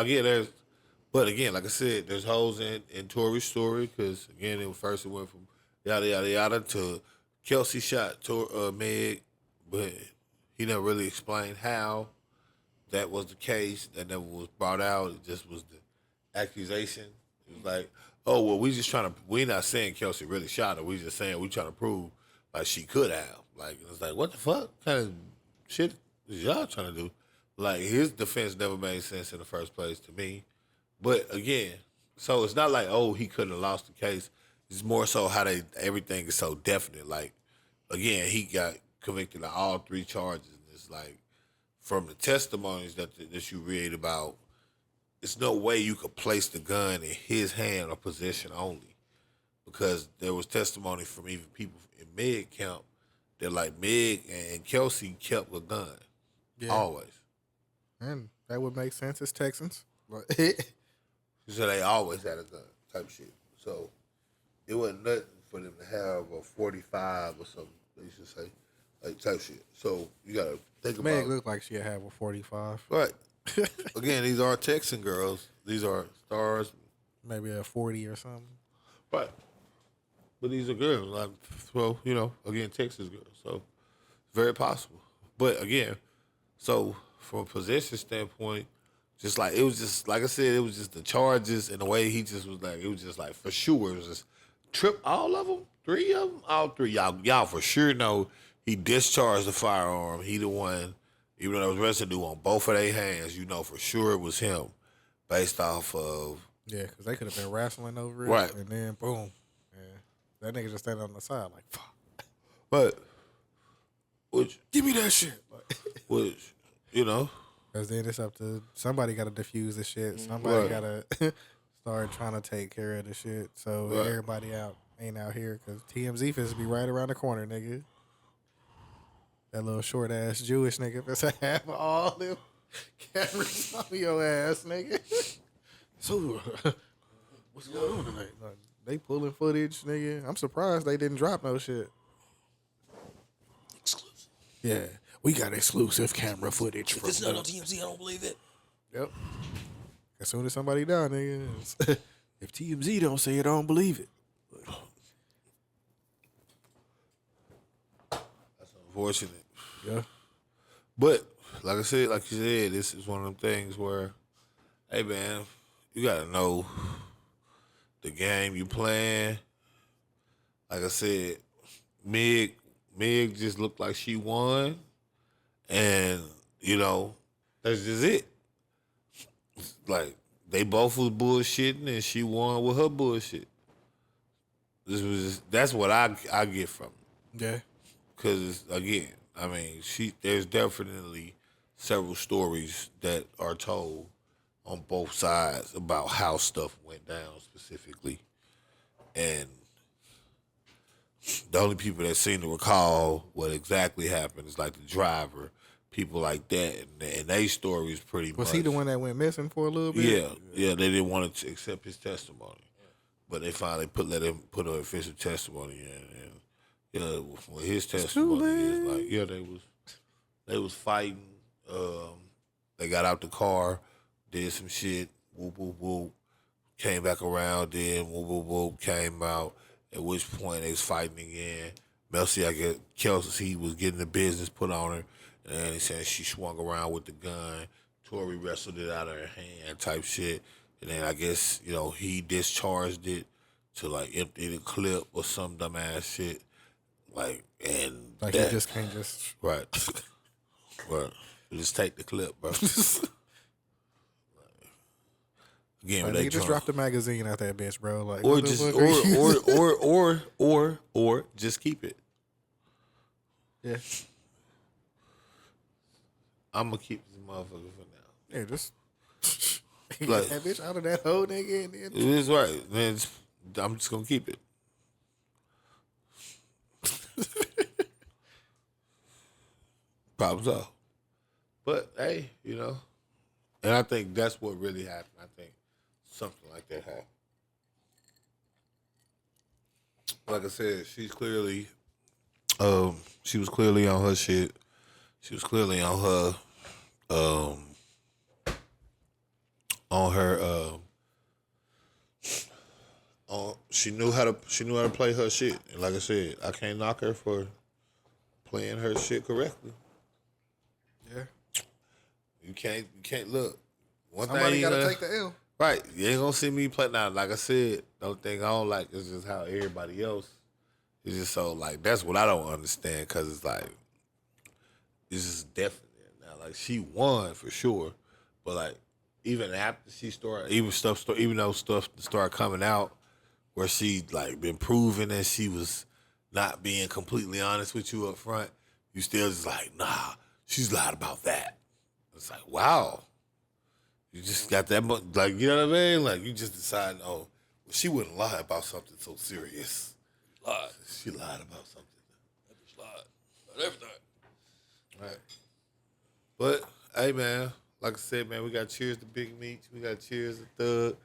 I said, there's holes in Tori's story, because, again, it went from yada, yada, yada to Kelsey shot Meg, but he never really explained how that was the case. That never was brought out. It just was the accusation. It was like, oh, well, we're not saying Kelsey really shot her. We just saying we trying to prove, like, she could have. Like, it's like, what the fuck kind of shit is y'all trying to do? Like, his defense never made sense in the first place to me. But, again, so it's not like, oh, he couldn't have lost the case. It's more so how everything is so definite. Like, again, he got convicted of all 3 charges. It's like, from the testimonies that you read about, there's no way you could place the gun in his hand or possession only, because there was testimony from even people in Meg camp that, like, Meg and Kelsey kept a gun always. And that would make sense. It's Texans. So they always had a gun type shit. So it wasn't nothing for them to have a 45 or something, they should say, like, type shit. So you got to think about it. Meg looked like she'd have a 45. Right. Again, these are Texan girls. These are stars. Maybe a 40 or something. Right. But these are girls. Like, well, again, Texas girls. So it's very possible. But again, so from a possession standpoint, just like, it was just, like I said, it was just the charges and the way he just was like, it was just like, for sure, it was just all of them, 3 of them, all 3. Y'all for sure know he discharged the firearm. He the one. Even though there was residue on both of their hands, for sure it was him, based off of... Yeah, because they could have been wrestling over it. Right. And then, boom. Yeah. That nigga just standing on the side like, fuck. But, give me that shit. Because then it's up to... Somebody got to diffuse the shit. Somebody got to start trying to take care of the shit. So everybody ain't out here. Because TMZ finna be right around the corner, nigga. That little short ass Jewish nigga finna have all them cameras on your ass, nigga. So, what's going on tonight? Like, they pulling footage, nigga. I'm surprised they didn't drop no shit. Exclusive. Yeah, we got exclusive camera footage. If it's not on TMZ, I don't believe it. Yep. As soon as somebody die, nigga. If TMZ don't say it, I don't believe it. That's unfortunate. Yeah. But, like I said, like you said, this is one of them things where, hey, man, you got to know the game you playing. Like I said, Meg just looked like she won. And, that's just it. Like, they both was bullshitting, and she won with her bullshit. That's what I get from it. Yeah. Because, again, I mean, there's definitely several stories that are told on both sides about how stuff went down specifically. And the only people that seem to recall what exactly happened is like the driver, people like that, and their story is pretty much. Was he the one that went missing for a little bit? Yeah. They didn't want to accept his testimony, but they finally let him put an official testimony in. And well, his testimony is like, they was fighting. They got out the car, did some shit, whoop whoop whoop, came back around, then whoop whoop whoop, came out. At which point they was fighting again. Melcy, I guess, Kelsey was getting the business put on her, and he said she swung around with the gun. Tori wrestled it out of her hand, type shit. And then I guess, he discharged it to like empty the clip or some dumbass shit. Like, and like you just can't just right. Just take the clip, bro. Again, like, they just drop the magazine out that bitch, bro. Like, or just or just keep it. Yeah. I'm gonna keep this motherfucker for now. Yeah, just like, get that bitch out of that whole nigga. And then it is right, man. I'm just gonna keep it. Problem solved. But hey, and I think that's what really happened. I think something like that happened. Like I said, she was clearly on her shit. She was clearly on her, she knew how to play her shit. And like I said, I can't knock her for playing her shit correctly. yeah, You can't look. somebody gotta take the L. Right. You ain't gonna see me play now. Like I said, the only thing I don't like is just how everybody else is just so like, that's what I don't understand, because it's like, it's just definite now. Like, she won for sure, but like, even after she started, even though stuff started coming out where she like been proving that she was not being completely honest with you up front, you still just like, nah, she's lied about that. It's like, wow. You just got that much, like, you know what I mean? Like, you just decide, well, she wouldn't lie about something so serious. Lied. She lied about something. That bitch lied about everything. Right. But, hey, man, like I said, man, we got Cheers to Big Meats. We got Cheers to Thug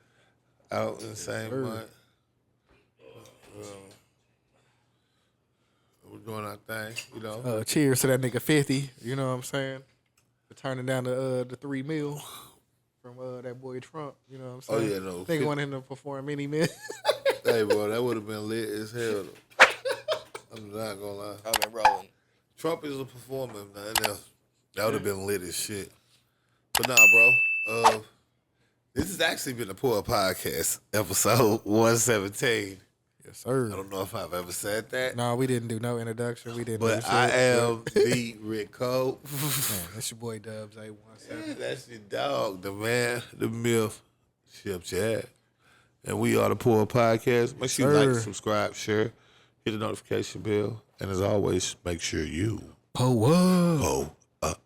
out in the same month. We're doing our thing, Cheers to that nigga 50. You know what I'm saying? For turning down the $3 million from that boy Trump. You know what I'm saying? Oh, yeah, no. I think wanted him to perform any minute. Hey, bro, that would have been lit as hell, though. I'm not gonna lie. I've been rolling. Trump is a performer, man. That would have been lit as shit. But nah, bro. This has actually been the Poor Podcast, episode 117. Yes, sir. I don't know if I've ever said that. No, we didn't do no introduction. We didn't. But do I shit. am the Rick Cole. Man, that's your boy Dubz. A17. Yeah, that's your dog, the man, the myth, Chip Chad. And we are the Poor Podcast. Make sure you like, subscribe, share, hit the notification bell. And as always, make sure you po up. po